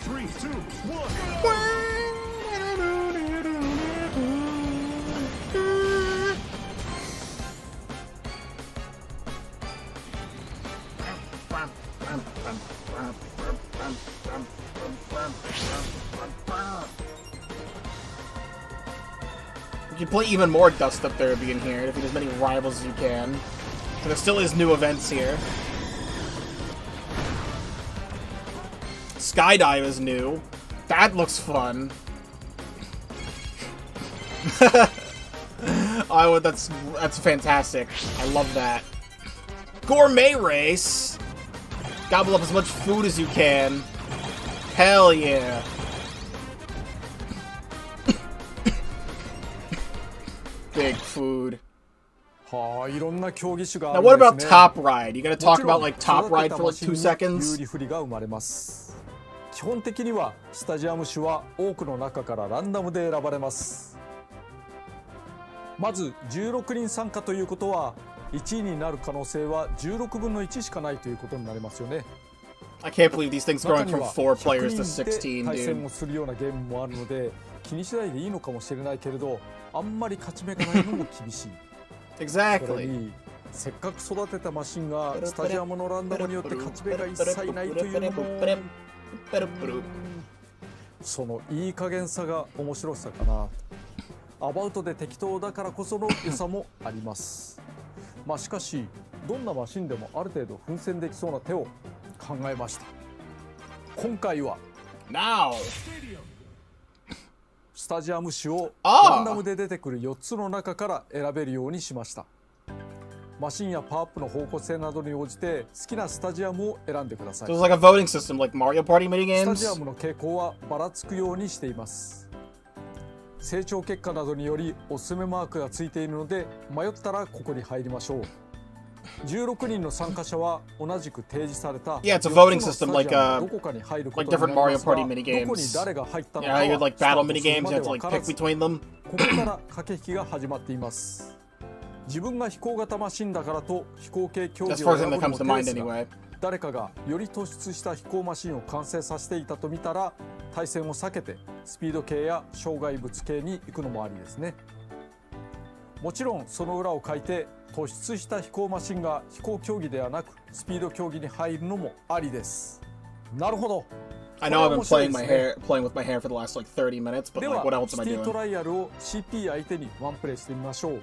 Three, two, one. You can play even more Dust Up Derby in here, defeat as many rivals as you can. So there still is new events here. Skydive is new. That looks fun. Oh, that's fantastic. I love that. Gourmet race. Gobble up as much food as you can. Hell yeah. Big food. はあ、いろんな競技種があ Now る what んです about ね。 Top Ride? You gonna talk about like Top Ride for like 2 有 seconds? 利不利が生まれます。基本的にはスタジアム種は多くの中からランダムで選ばれます。まず16人参加ということは1位になる可能性は16分の1しかないということになりますよね。 I can't believe these things 中 growing に from は 4 100 players to 人で16, 対戦 dude. をするようなゲームもあるので気にしないでいいのかもしれないけれどあんまり勝ち目がないのも厳しい。それ Exactly. にせっかく育てたマシンがスタジアムのランダムによって勝ち目が一切ないというのもそのいい加減さが面白さかな。アバウトで適当だからこその良さもあります。まあしかしどんなマシンでもある程度奮戦できそうな手を考えました。今回は Now. スタジアム種をああランダムで出てくる4つの中から選べるようにしました。マシンやパワーアップの方向性などに応じて好きなスタジアムを選んでください。 So it's like a voting system, like Mario Party スタジア minigames. ムの傾向はばらつくようにしています。成長結果などによりおすすめマークがついているので、迷ったらここに入りましょう。16人の参加者は同じく提示された Yeah, it's a voting system ど like こかに入るこ like とにな different りま Mario すが、 Party mini どこに games. 誰が入ったの Yeah, か you は had like スター battle ト mini する games. ま You で had to わ like から pick ず、 between them. ここから駆け引きが始まっています。自分が飛行型マシンだからと飛行系競 That's 技 the を first 選 thing ぶ that の comes も to 手 mind ですが、 anyway. 誰かがより突出した飛行マシンを完成させていたと見たら、対戦を避けてスピード系や障害物系に行くのもありですね。もちろんその裏を書いて、突出した飛行マシンが飛行競技ではなくスピード競技に入るのもありです。なるほど。 I know I've been playing with my hair for the last like 30 minutes, but で like は what else シ am I ティト doing? ライアルを CP 相手にワンプレイしてみましょう。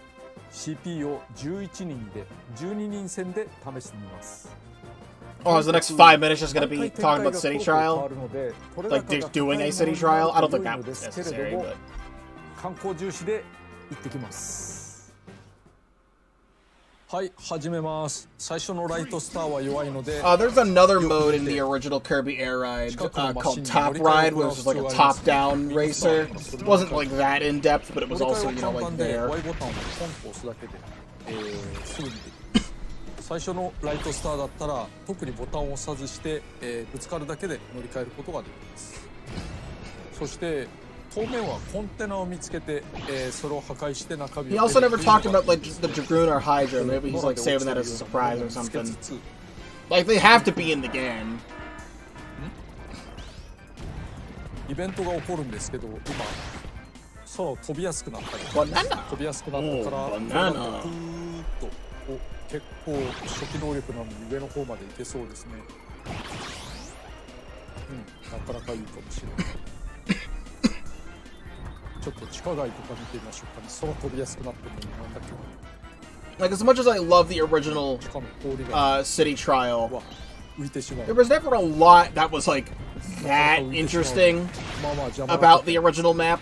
CP を11人で12人戦で試してみます。 Oh, is the next 5 minutes just gonna be talking about city trial? Like doing a city trial? I don't think that was necessary, but 観光重視で行ってきます。はい、始めます。最初のライトスターは弱いので、 there's another mode in the original Kirby Air Ride called Top Ride, where it was just like a top-down racer. It wasn't like that in depth, but it was also, you know, like で there. Y ボタンをポンと押すだけで、すぐにできる。最初のライトスターだったら特にボタンを押さずして、ぶつかるだけで乗り換えることができます。そして当面はコンテナを見つけて、それを破壊して中身 He を also never talked about like the Dragoon or Hydra. Maybe he's like saving that as a surprise or something. Like they have to be in the game. イベントが起こるんですけど、今空を飛びやすくなったり、 Banana. 飛びやすくなったから Oh, こ banana. うなってプーッと結構初期能力なのに上の方まで行けそうですね。なかなかいいかもしれない。ちょっと地下街とか見てみましょうかね。空飛びやすくなってるのになんだっけ。 Like as much as I love the original 地下の氷が city trial, 浮いてしまう。 there was never a lot that was like that interesting まあまあ邪魔 about the original map.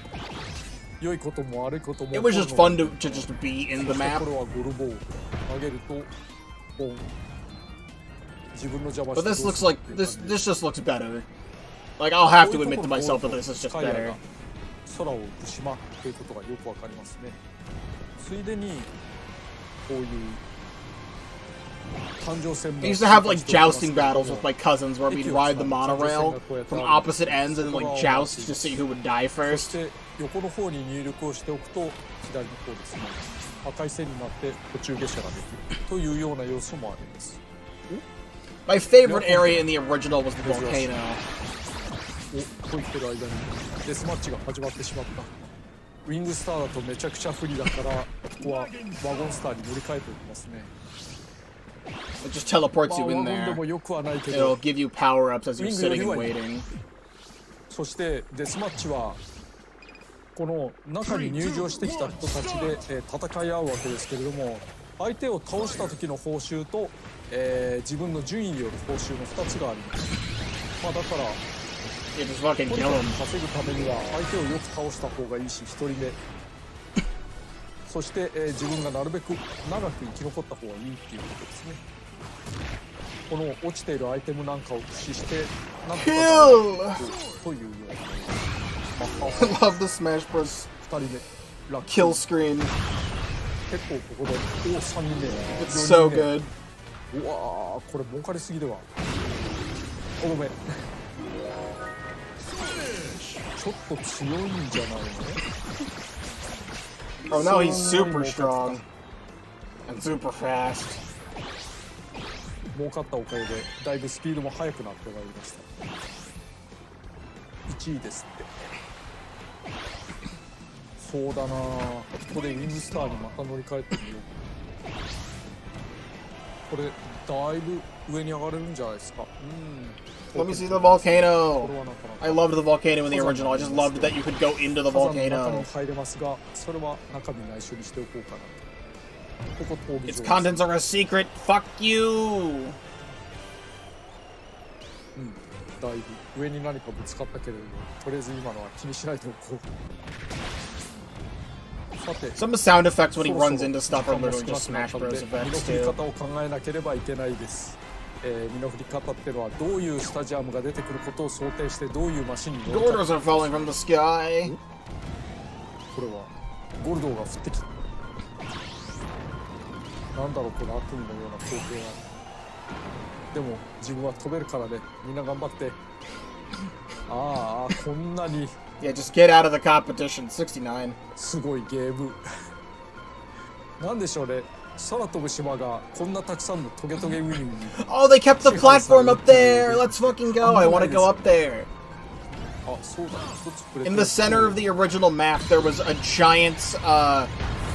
良いことも悪いことも。 It was just fun to just be in the map. これはゴルボール投げるとボン。自分の邪魔 But して this looks like this just looks better. Like I'll have to admit to myself that this is just better. 空を浮く島ということがよくわかりますね。ついでにこういう誕生戦も I used to have like jousting battles with my cousins where we'd ride the monorail from opposite ends and like joust to see who would die そ first. して横の方に入力をしておくと左の方ですね、赤い線になって途中下車ができるというような要素もあります。 My favorite area in the original was the volcano. お、と言ってる間にデスマッチが始まってしまった。ウィングスターだとめちゃくちゃ不利だから、ここはワゴンスターに乗り換えておきますね。 It just teleports まあ you ワ in ゴンで there. もよくはないけ It'll ど、 give you power-ups as you're sitting and waiting. そしてデスマッチはこの中に入場してきた人たちで、戦い合うわけですけれども、相手を倒した時の報酬と、自分の順位による報酬の2つがあります。まあだから You just fucking とに kill かく him. 稼ぐためには相手をよく倒した方がいいし、1人目そして、自分がなるべく長く生き残った方がいいっていうことですね。この落ちているアイテムなんかを駆使してなんとか Kill! というような I love the Smash Bros. 2人目ラッキー kill screen. 結構ここでお3人目 It's 4 so 人目 good. うわーこれ儲かりすぎではごめんちょっと強いんじゃないの Oh, now he's super strong and super fast. 儲かったおかげでだいぶスピードも速くなってまいりました。1位ですって。そうだな、ここでウィングスターにまた乗り換えてみよう。これだいぶ上に上がれるんじゃないですか。Let me see the volcano. これはなかなか I loved the volcano in the original. I just loved that you could go into the 火山の中 volcano. に入れますが、それは中身内緒にしておこうかなと。ここ闘技 Its 場です。 contents are a secret. Fuck you. だいぶ上に何かぶつかったけれども、とりあえず今のは気にしないでおこう。さて、 Some of the sound effects when he そろそろ runs into stuff 時間 are も literally 少な just くなっ Smash たので Bros. 身の effects 振り too. 方を考えなければいけないです。身の振り方っていうのはどういうスタジアムが出てくることを想定してどういうマシンに乗るか。 Borders are falling from the sky. これはゴルドーが降ってきた。なんだろうこの悪夢のような光景は。でも自分は飛べるからね。みんな頑張って。ああ、こんなに Yeah, just get out of the competition. 69. すごいゲーム。なんでしょうね。空飛ぶ島がこんなたくさんのトゲトゲウニに。 Oh, they kept the platform up there. Let's fucking go. I want to go up there. あ、そうだ。一つ触れて In the center of the original map, there was a giant,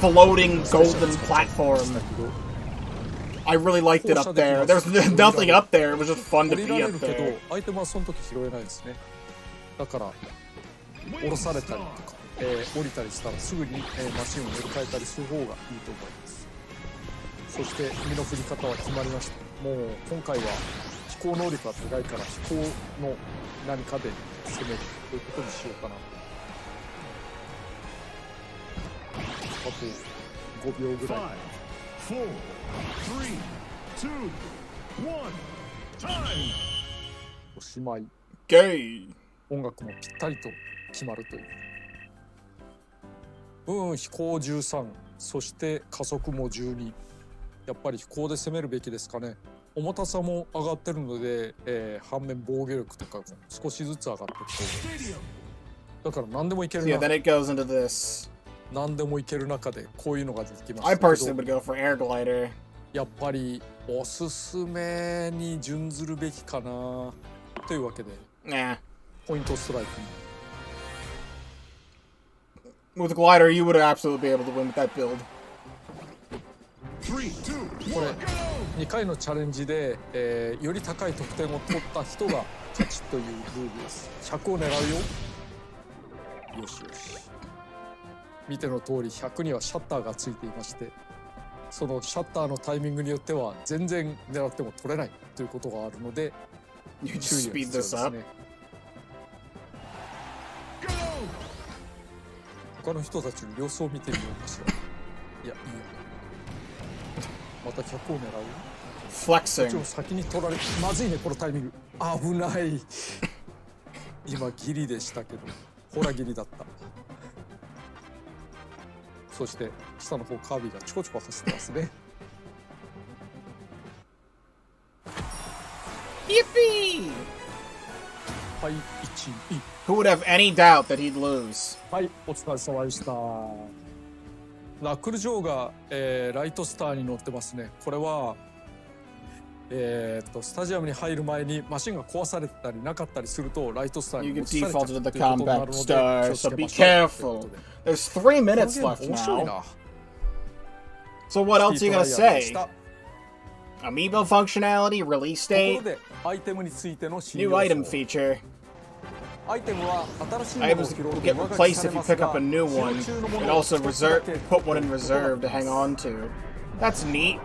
floating golden platform. I really liked it up there. There's nothing up there. It was just fun to 降り be られ up るけど there. アイテムはその時拾えないですね。だから降ろされたりとか、降りたりしたらすぐに、マシンを乗り換えたりする方がいいと思います。そして身の振り方は決まりました。もう今回は飛行能力が高いから飛行の何かで攻めるということにしようかな。あと5秒ぐらい。 5, 4, 3, 2, 1, time! おしまい。 Gay. 音楽もぴったりと決まるという。飛行13、そして加速も12。やっぱり飛行で攻めるべきですかね。重たさも上がってるので、反面防御力とかも少しずつ上がっていくと思います。だから何でもいける So yeah, な。 then it goes into this. 何でもいける中でこういうのが出てきま I したけ personally ど、 would go for air glider. やっぱりおすすめに準ずるべきかなというわけで、 Nah. ポイントストライク。 With glider, you would absolutely be able to win with that build. 3, 2, これ1, go! 2回のチャレンジで、より高い得点を取った人が勝ちというルールです。100を狙うよ。よしよし。見ての通り100にはシャッターがついていまして、そのシャッターのタイミングによっては全然狙っても取れないということがあるので、 You 注 just 意が speed 必要で this す up. ね。他の人たちの様子を見てみようかしら。いや、いいや。また100を狙う。もちろ Flexing. ん先に取られ、まずいねこのタイミング。危ない。今ギリでしたけど、ほらギリだった。そして下の方カービィがちょこちょこ走ってますね。 Yippee! はい、1位。 Who would have any doubt that he'd lose? はい、お疲れ様でした。ナックル・ジョーが、ライトスターに乗ってますね。これは、スタジアムに入る前にマシンが壊されたりなかったりするとライトスター You に get 落とされちゃ defaulted う to the ということになる compact ので、 star, 気をつ so け be ましょうというこ careful. とで。 There's 3この minutes ゲーム left 面白い now. な。 So what else are you gonna シティトライアルで say? した。 Amiibo functionality, release ところ date, でアイテムについての新 new 要 item 素。 feature. アイテムは新しいものを Items 拾う will と get 上書き replaced され if you ます pick up が、 a new 使用 one. 中のも And のを also 一つだけ put one in 取ることが reserve で to き hang ます on to. That's neat.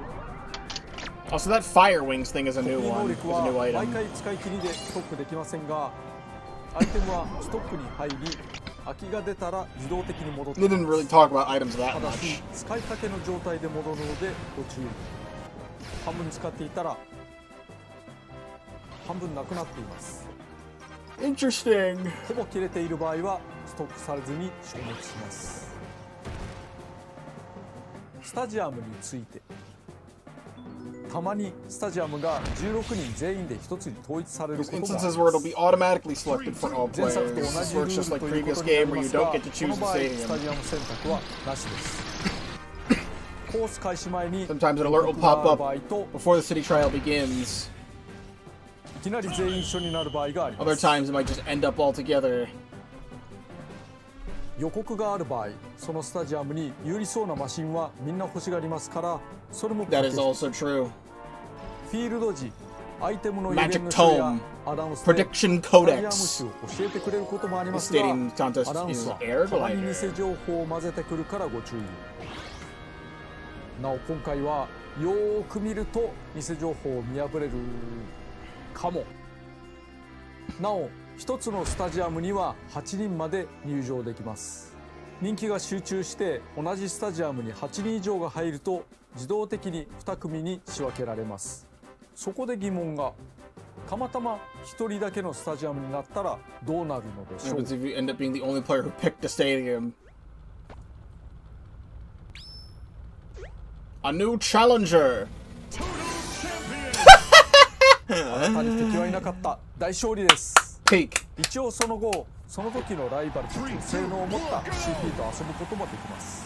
Also, that Fire Wings thing is a new 能 one. 力 It's a は new 毎 item. 回使い切りでストックできませんが、アイテムはストックに入り、空きが出たら自動的に戻って They き didn't ます。 really talk about items that ただし much. 使いかけの状態で戻るのでご注意。半分使っていたら半分なくなっています。 Interesting. ほぼ切れている場合はストックされずに消滅します。スタジアムについて、たまにスタジアムが16人全員で一つに統一される There's こともあり instances ま where it'll す。 be automatically selected for all 前 players. 作と同 This じル works ー just ル like というこ previous とにな game り where ま you すが、 don't get to こ choose の the 場合スタ stadium. ジアム選択はなしです。コース開始前に Sometimes an alert will pop 場 up 合と before the city trial begins. いきなり全員一緒になる場合があり Other ます。 times it might just end up all together. 予告がある場合、そのスタジアムに有利そうなマシンはみんな欲しがりますから、それも That 駆 is け引き also true. フィールド時、アイテムの予 Magic 言の書や Tome アナウンスで Prediction スタジアム Codex. 誌を教えてくれることもあり The ますが、 stadium contest アナウン is スは air たまに glider. 偽情報を混ぜてくるからご注意。なお今回はよーく見ると偽情報を見破れるかも。なお一つのスタジアムには8人まで入場できます。人気が集中して同じスタジアムに8人以上が入ると自動的に2組に仕分けられます。そこで疑問が、たまたま1人だけのスタジアムになったらどうなるのでしょ What う。 happens if you end up being the only player who picked the stadium? A new challenger. Total champion. 新たに敵はいなかった大勝利です。 Peak. 一応その後その時のライバルたちの性能を持った CP と遊ぶこともできます。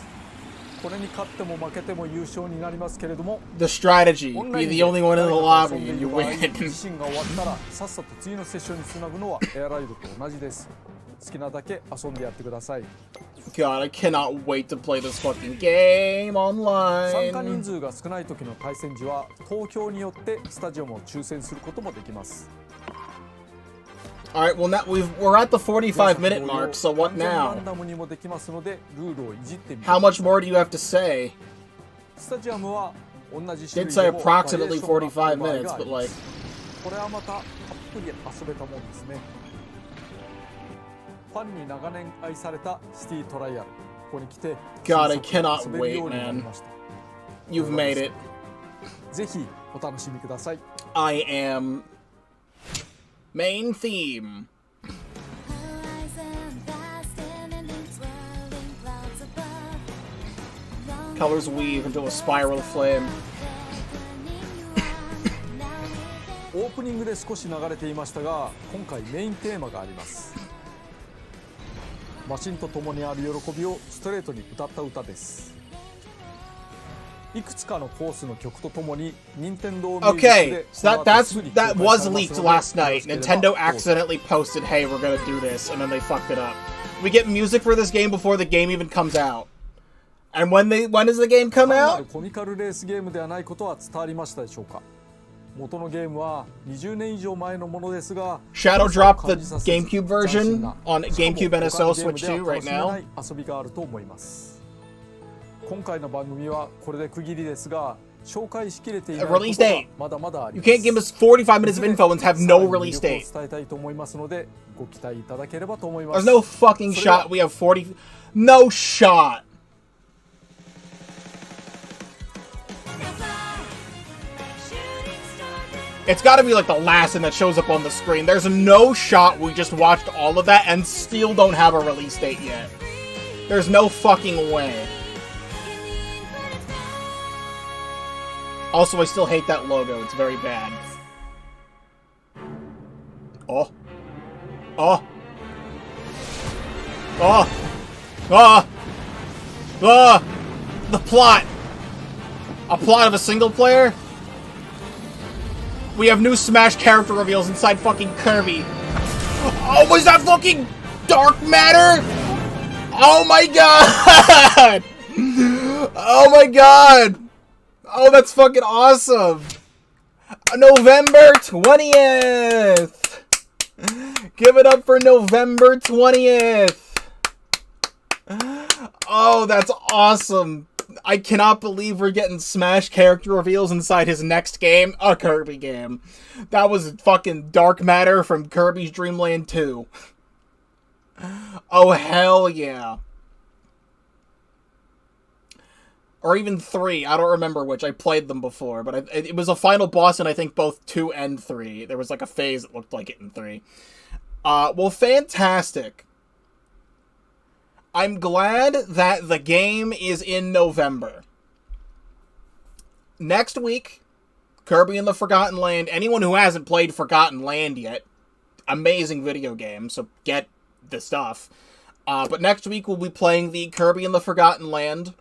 これに勝っても負けても優勝になりますけれども、 The strategy. Be the only one in the lobby and you 自 win. 身が終わったらさっさと次のセッションにつなぐのはエアライドと同じです。好きなだけ遊んでやってください。 God, I cannot wait to play this fucking game 参加 online. 人数が少ない時の対戦時は投票によってスタジアムを抽選することもできます。 Alright, well now we're at the 45-minute mark, so what ラ now? ンダムにもできますのでルールをいじってみて How much more do you have to say? スタジアムは同じ Did 種類 say でも approximately バリエーションがある場合 45 minutes, があり but ま like す。これはまたたっぷり遊べたもんですね。ファンに長年愛されたシティトライアル、ここに来て God, I 新作 cannot 遊べるよう wait, になり man. ました。 You've made it. ぜひお楽しみください。 I am main theme. Colors weave into a spiral flame. オープニングで少し流れていましたが、今回メインテーマがあります。マシンと共にある喜びをストレートに歌った歌です。いくつかのコースの曲とともに任天堂 Okay, so that was leaked last night. Nintendo accidentally posted, "Hey, we're gonna do this," and then they fucked it up. We get music for this game before the game even comes out. And when does the game come out? コミカルレースゲームではないことは伝わりましたでしょうか。元のゲームは20年以上前のものですが、 Shadow dropped the GameCube version on GameCube NSO Switch 2 right now. 遊びがあると思います。今回の番組はこれで区切りですが、紹介しきれていないことがまだまだあります。 You can't give us 45 minutes of info and have no release date. 伝えたいと思いますので、ご期待いただければと思います。 There's no fucking shot we have 40... No shot! It's gotta be like the last thing that shows up on the screen. There's no shot we just watched all of that and still don't have a release date yet. There's no fucking way. Also, I still hate that logo. It's very bad. Oh. Oh. Oh. Ah. Ah. The plot. A plot of a single player? We have new Smash character reveals inside fucking Kirby. Oh, was that fucking dark matter? Oh my god! Oh my god! Oh, that's fucking awesome! November 20th! Give it up for November 20th! Oh, that's awesome! I cannot believe we're getting Smash character reveals inside his next game, a Kirby game. That was fucking dark matter from Kirby's Dream Land 2. Oh, hell yeah. Or even 3. I don't remember which. I played them before, but it was a final boss in, I think, both 2 and 3. There was like a phase that looked like it in 3. Well, fantastic. I'm glad that the game is in November. Next week, Kirby and the Forgotten Land. Anyone who hasn't played Forgotten Land yet, amazing video game, so get the stuff. But next week we'll be playing the Kirby and the Forgotten Land,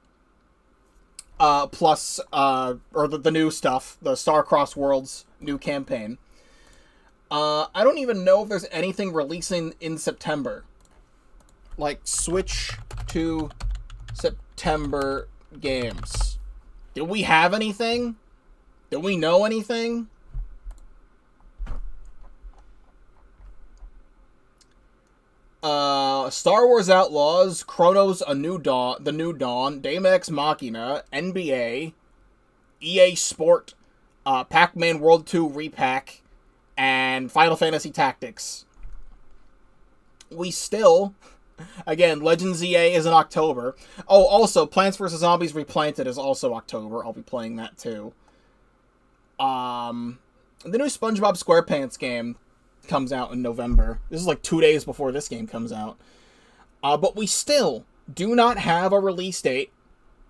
plus, or the new stuff, the Star-Crossed Worlds new campaign. I don't even know if there's anything releasing in September. Like, Switch to September games. Do we have anything? Do we know anything? Star Wars Outlaws, Chronos The New Dawn, Damex Machina, NBA, EA Sport, Pac-Man World 2 Repack, and Final Fantasy Tactics. We still... Again, Legends EA is in October. Oh, also, Plants vs. Zombies Replanted is also October. I'll be playing that too. The new SpongeBob SquarePants game comes out in November. This is like 2 days before this game comes out. But we still do not have a release date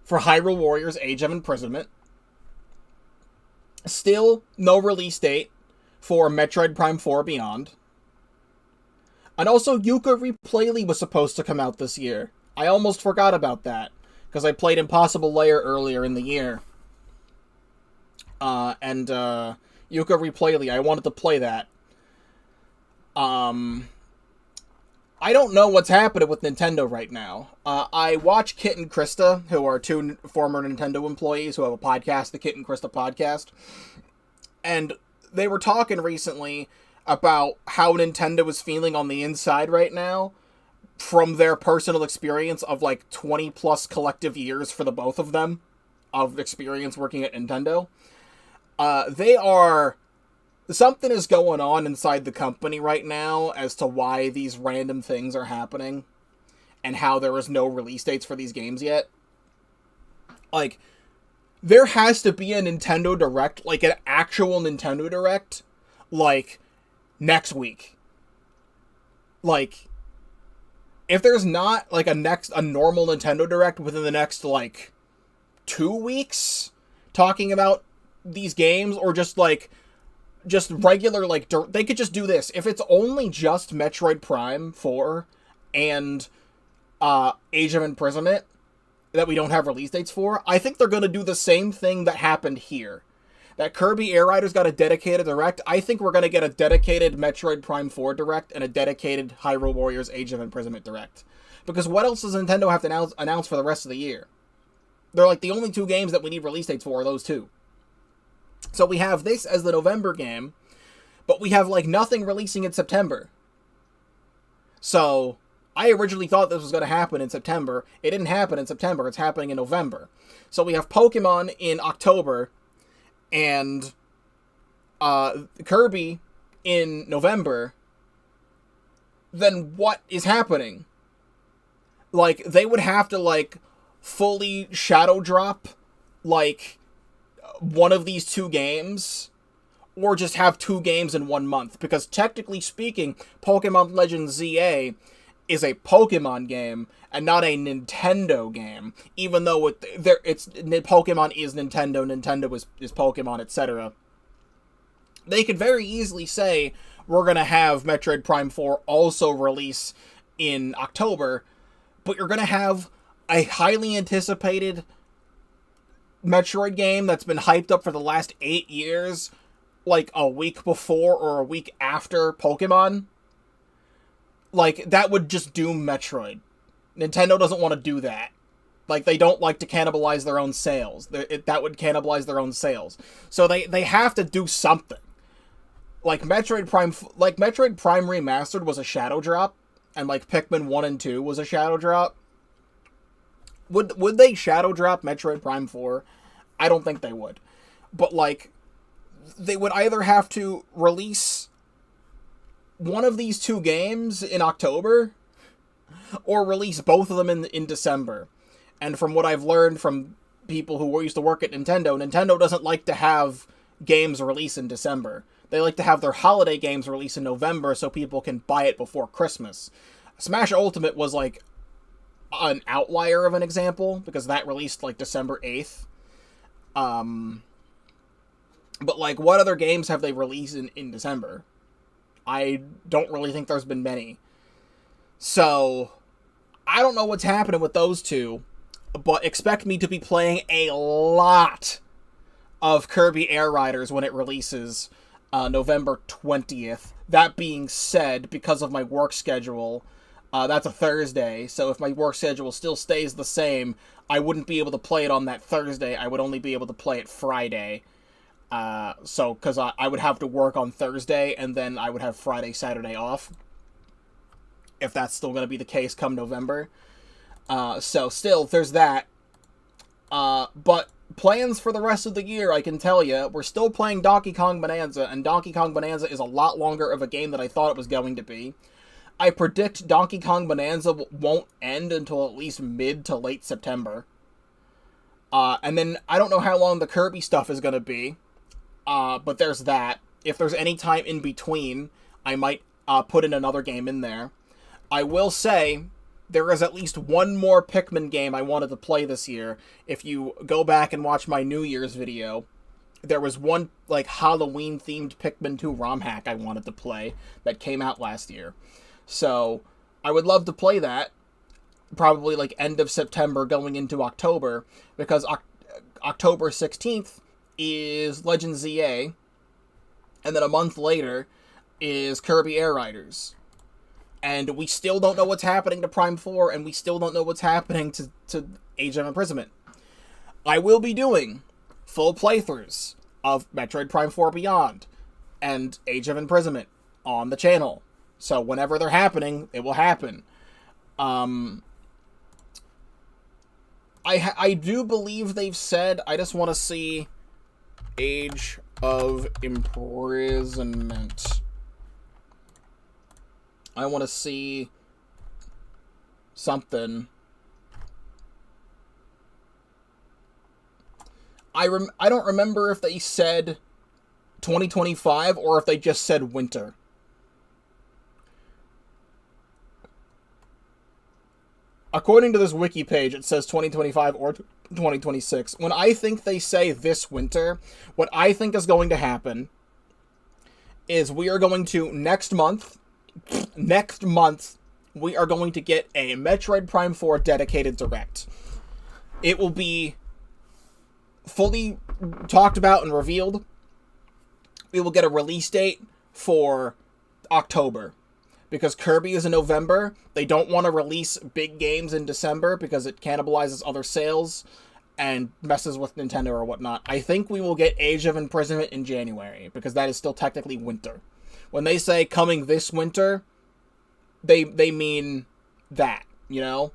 for Hyrule Warriors Age of Imprisonment. Still no release date for Metroid Prime 4 Beyond. And also, Yooka Replayly was supposed to come out this year. I almost forgot about that, because I played Impossible Lair earlier in the year. Yooka Replayly, I wanted to play that. I don't know what's happening with Nintendo right now. I watch Kit and Krista, who are two former Nintendo employees who have a podcast, the Kit and Krista podcast. And they were talking recently about how Nintendo is feeling on the inside right now from their personal experience of like 20 plus collective years for the both of them of experience working at Nintendo. Something is going on inside the company right now as to why these random things are happening and how there is no release dates for these games yet. Like, there has to be a Nintendo Direct, like an actual Nintendo Direct, like, next week. Like, if there's not, like, a normal Nintendo Direct within the next, like, 2 weeks talking about these games, or just regular, like, they could just do this. If it's only just Metroid Prime 4 and Age of Imprisonment that we don't have release dates for, I think they're going to do the same thing that happened here. That Kirby Air Riders got a dedicated Direct. I think we're going to get a dedicated Metroid Prime 4 Direct and a dedicated Hyrule Warriors Age of Imprisonment Direct. Because what else does Nintendo have to announce for the rest of the year? They're like, the only two games that we need release dates for are those two. So we have this as the November game, but we have, like, nothing releasing in September. So, I originally thought this was going to happen in September. It didn't happen in September. It's happening in November. So we have Pokemon in October, and Kirby in November. Then what is happening? Like, they would have to, like, fully shadow drop, like, one of these two games, or just have two games in 1 month, because technically speaking, Pokemon Legends ZA is a Pokemon game and not a Nintendo game, even though Pokemon is Nintendo, Nintendo is Pokemon, etc. They could very easily say, we're going to have Metroid Prime 4 also release in October, but you're going to have a highly anticipated Metroid game that's been hyped up for the last 8 years, like a week before or a week after Pokemon. Like, that would just doom Metroid. Nintendo doesn't want to do that. Like, they don't like to cannibalize their own sales. That would cannibalize their own sales. So they have to do something. Like Metroid Prime Remastered was a shadow drop, and like Pikmin 1 and 2 was a shadow drop. Would they shadow drop Metroid Prime 4? I don't think they would. But, like, they would either have to release one of these two games in October, or release both of them in December. And from what I've learned from people who used to work at Nintendo, Nintendo doesn't like to have games release in December. They like to have their holiday games release in November so people can buy it before Christmas. Smash Ultimate was, like, an outlier of an example, because that released, like, December 8th. But, like, what other games have they released in December? I don't really think there's been many. So, I don't know what's happening with those two, but expect me to be playing a lot of Kirby Air Riders when it releases November 20th. That being said, because of my work schedule, that's a Thursday, so if my work schedule still stays the same, I wouldn't be able to play it on that Thursday. I would only be able to play it Friday. Because I would have to work on Thursday, and then I would have Friday, Saturday off. If that's still going to be the case come November. So still, there's that. But plans for the rest of the year, I can tell you, we're still playing Donkey Kong Bonanza, and Donkey Kong Bonanza is a lot longer of a game than I thought it was going to be. I predict Donkey Kong Bonanza won't end until at least mid to late September. And then I don't know how long the Kirby stuff is going to be. But there's that. If there's any time in between, I might put in another game in there. I will say, there is at least one more Pikmin game I wanted to play this year. If you go back and watch my New Year's video, there was one, like, Halloween-themed Pikmin 2 ROM hack I wanted to play that came out last year. So, I would love to play that, probably, like, end of September going into October, because October 16th is Legend ZA, and then a month later is Kirby Air Riders. And we still don't know what's happening to Prime 4, and we still don't know what's happening to Age of Imprisonment. I will be doing full playthroughs of Metroid Prime 4 Beyond and Age of Imprisonment on the channel. So whenever they're happening, it will happen. I do believe they've said, I just want to see Age of Imprisonment. I want to see something. I don't remember if they said 2025 or if they just said winter. According to this wiki page, it says 2025 or 2026. When I think they say this winter, what I think is going to happen is we are going to, next month, we are going to get a Metroid Prime 4 dedicated direct. It will be fully talked about and revealed. We will get a release date for October. Because Kirby is in November, they don't want to release big games in December because it cannibalizes other sales and messes with Nintendo or whatnot. I think we will get Age of Imprisonment in January, because that is still technically winter. When they say coming this winter, they mean that, you know?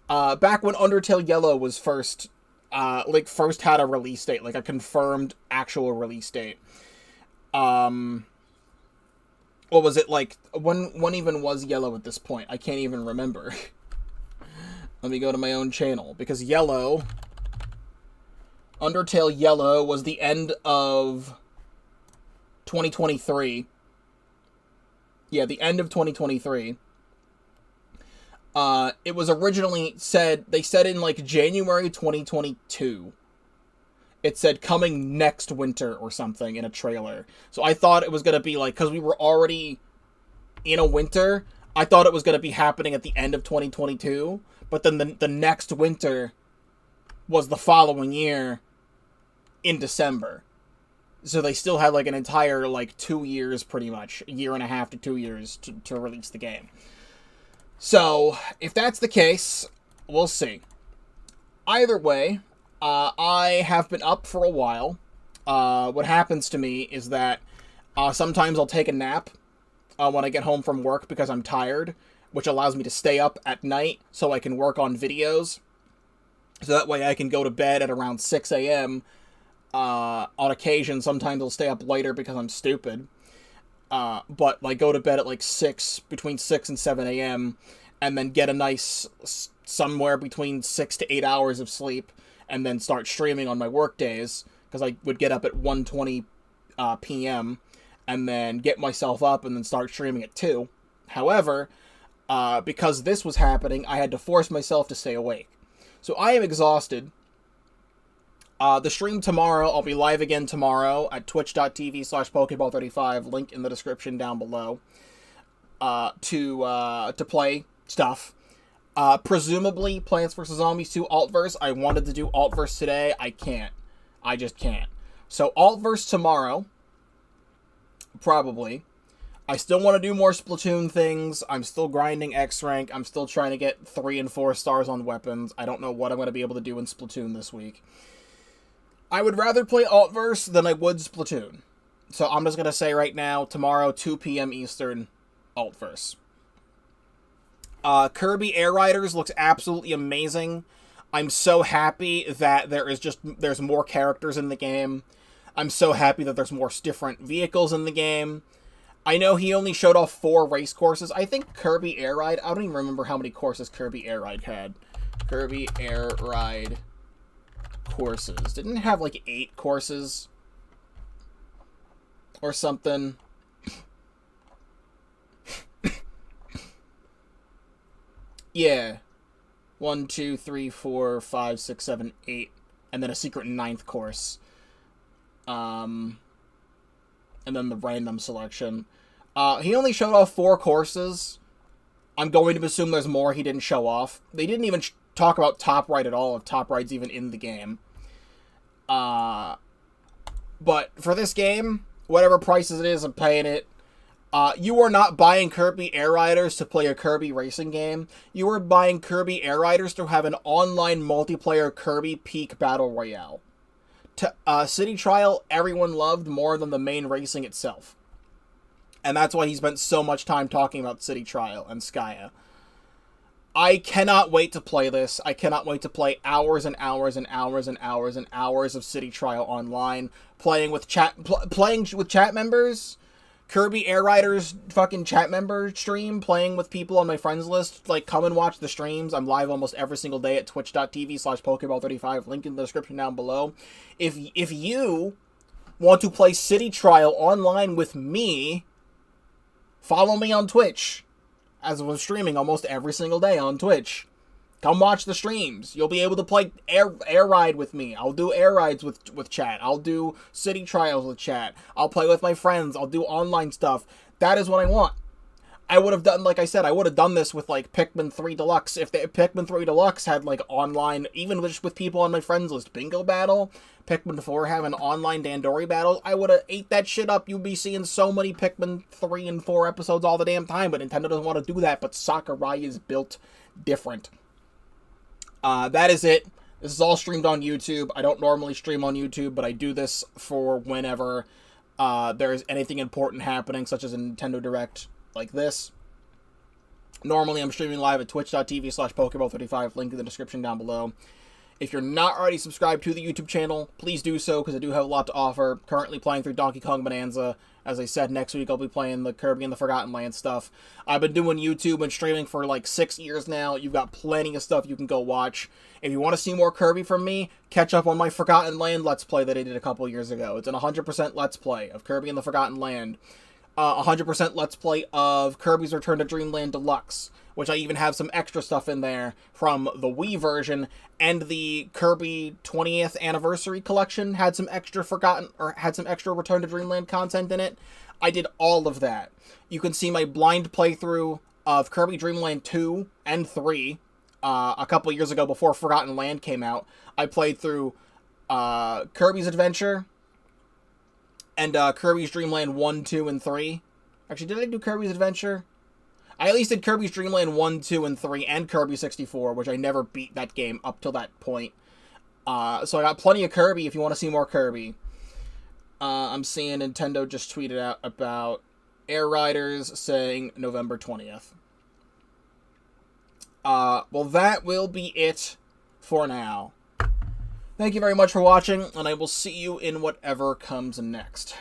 Back when Undertale Yellow was first had a release date, like a confirmed actual release date. What was it, like, when even was Yellow at this point? I can't even remember. Let me go to my own channel, because Undertale Yellow was the end of 2023. Yeah, the end of 2023. It was originally they said in, like, January 2022. It said coming next winter or something in a trailer. So I thought it was going to be, like, because we were already in a winter, I thought it was going to be happening at the end of 2022. But then the next winter was the following year in December. So they still had, like, an entire, like, 2 years, pretty much. A year and a half to 2 years to release the game. So, if that's the case, we'll see. Either way, I have been up for a while. What happens to me is that sometimes I'll take a nap when I get home from work because I'm tired, which allows me to stay up at night so I can work on videos. So that way I can go to bed at around 6 a.m. On occasion, sometimes I'll stay up later because I'm stupid. But, like, go to bed at, like, between 6 and 7 a.m. and then get a nice somewhere between 6 to 8 hours of sleep, and then start streaming on my work days, because I would get up at 1:20 p.m. and then get myself up and then start streaming at 2. However, because this was happening, I had to force myself to stay awake. So I am exhausted. The stream tomorrow, I'll be live again tomorrow at twitch.tv/Pokéball35, link in the description down below, to play stuff. Presumably Plants vs. Zombies 2 Altverse. I wanted to do Altverse today. I can't. I just can't. So Altverse tomorrow, probably. I still want to do more Splatoon things. I'm still grinding X rank. I'm still trying to get 3 and 4 stars on weapons. I don't know what I'm going to be able to do in Splatoon this week. I would rather play Altverse than I would Splatoon. So I'm just going to say right now, tomorrow, 2 p.m. Eastern, Altverse. Kirby Air Riders looks absolutely amazing. I'm so happy that there's more characters in the game. I'm so happy that there's more different vehicles in the game. I know he only showed off 4 race courses. I think Kirby Air Ride, I don't even remember how many courses Kirby Air Ride had. Kirby Air Ride courses. Didn't it have like 8 courses? Or something. Yeah. 1, 2, 3, 4, 5, 6, 7, 8. And then a secret 9th course. And then the random selection. He only showed off 4 courses. I'm going to assume there's more he didn't show off. They didn't even talk about Top Right at all, if Top Right's even in the game. But for this game, whatever prices it is, I'm paying it. You are not buying Kirby Air Riders to play a Kirby racing game. You are buying Kirby Air Riders to have an online multiplayer Kirby Peak Battle Royale. City Trial, everyone loved more than the main racing itself. And that's why he spent so much time talking about City Trial and Skya. I cannot wait to play this. I cannot wait to play hours and hours and hours and hours and hours of City Trial online. Playing with chat members. Kirby Air Riders fucking chat member stream. Playing with people on my friends list. Like, come and watch the streams. I'm live almost every single day at twitch.tv/Pokéball35. Link in the description down below. If you want to play City Trial online with me, follow me on Twitch, as we're streaming almost every single day on Twitch. Come watch the streams. You'll be able to play air ride with me. I'll do air rides with chat. I'll do City Trials with chat. I'll play with my friends. I'll do online stuff. That is what I want. I would have done, like I said, I would have done this with, like, Pikmin 3 Deluxe. If Pikmin 3 Deluxe had, like, online, even just with people on my friends list, bingo battle, Pikmin 4 having online Dandori battles, I would have ate that shit up. You'd be seeing so many Pikmin 3 and 4 episodes all the damn time, but Nintendo doesn't want to do that, but Sakurai is built different. That is it. This is all streamed on YouTube. I don't normally stream on YouTube, but I do this for whenever there's anything important happening, such as a Nintendo Direct like this. Normally, I'm streaming live at twitch.tv/Pokéball35, link in the description down below. If you're not already subscribed to the YouTube channel, please do so, because I do have a lot to offer. Currently playing through Donkey Kong Bonanza. As I said, next week I'll be playing the Kirby and the Forgotten Land stuff. I've been doing YouTube and streaming for like 6 years now. You've got plenty of stuff you can go watch. If you want to see more Kirby from me, catch up on my Forgotten Land Let's Play that I did a couple years ago. It's an 100% Let's Play of Kirby and the Forgotten Land. 100% Let's Play of Kirby's Return to Dreamland Deluxe, which I even have some extra stuff in there from the Wii version, and the Kirby 20th Anniversary Collection had some extra Return to Dreamland content in it. I did all of that. You can see my blind playthrough of Kirby Dream Land 2 and 3 a couple years ago before Forgotten Land came out. I played through Kirby's Adventure and Kirby's Dream Land 1, 2, and 3. Actually, did I do Kirby's Adventure? I at least did Kirby's Dream Land 1, 2, and 3, and Kirby 64, which I never beat that game up till that point. So I got plenty of Kirby if you want to see more Kirby. I'm seeing Nintendo just tweeted out about Air Riders saying November 20th. Well, that will be it for now. Thank you very much for watching, and I will see you in whatever comes next.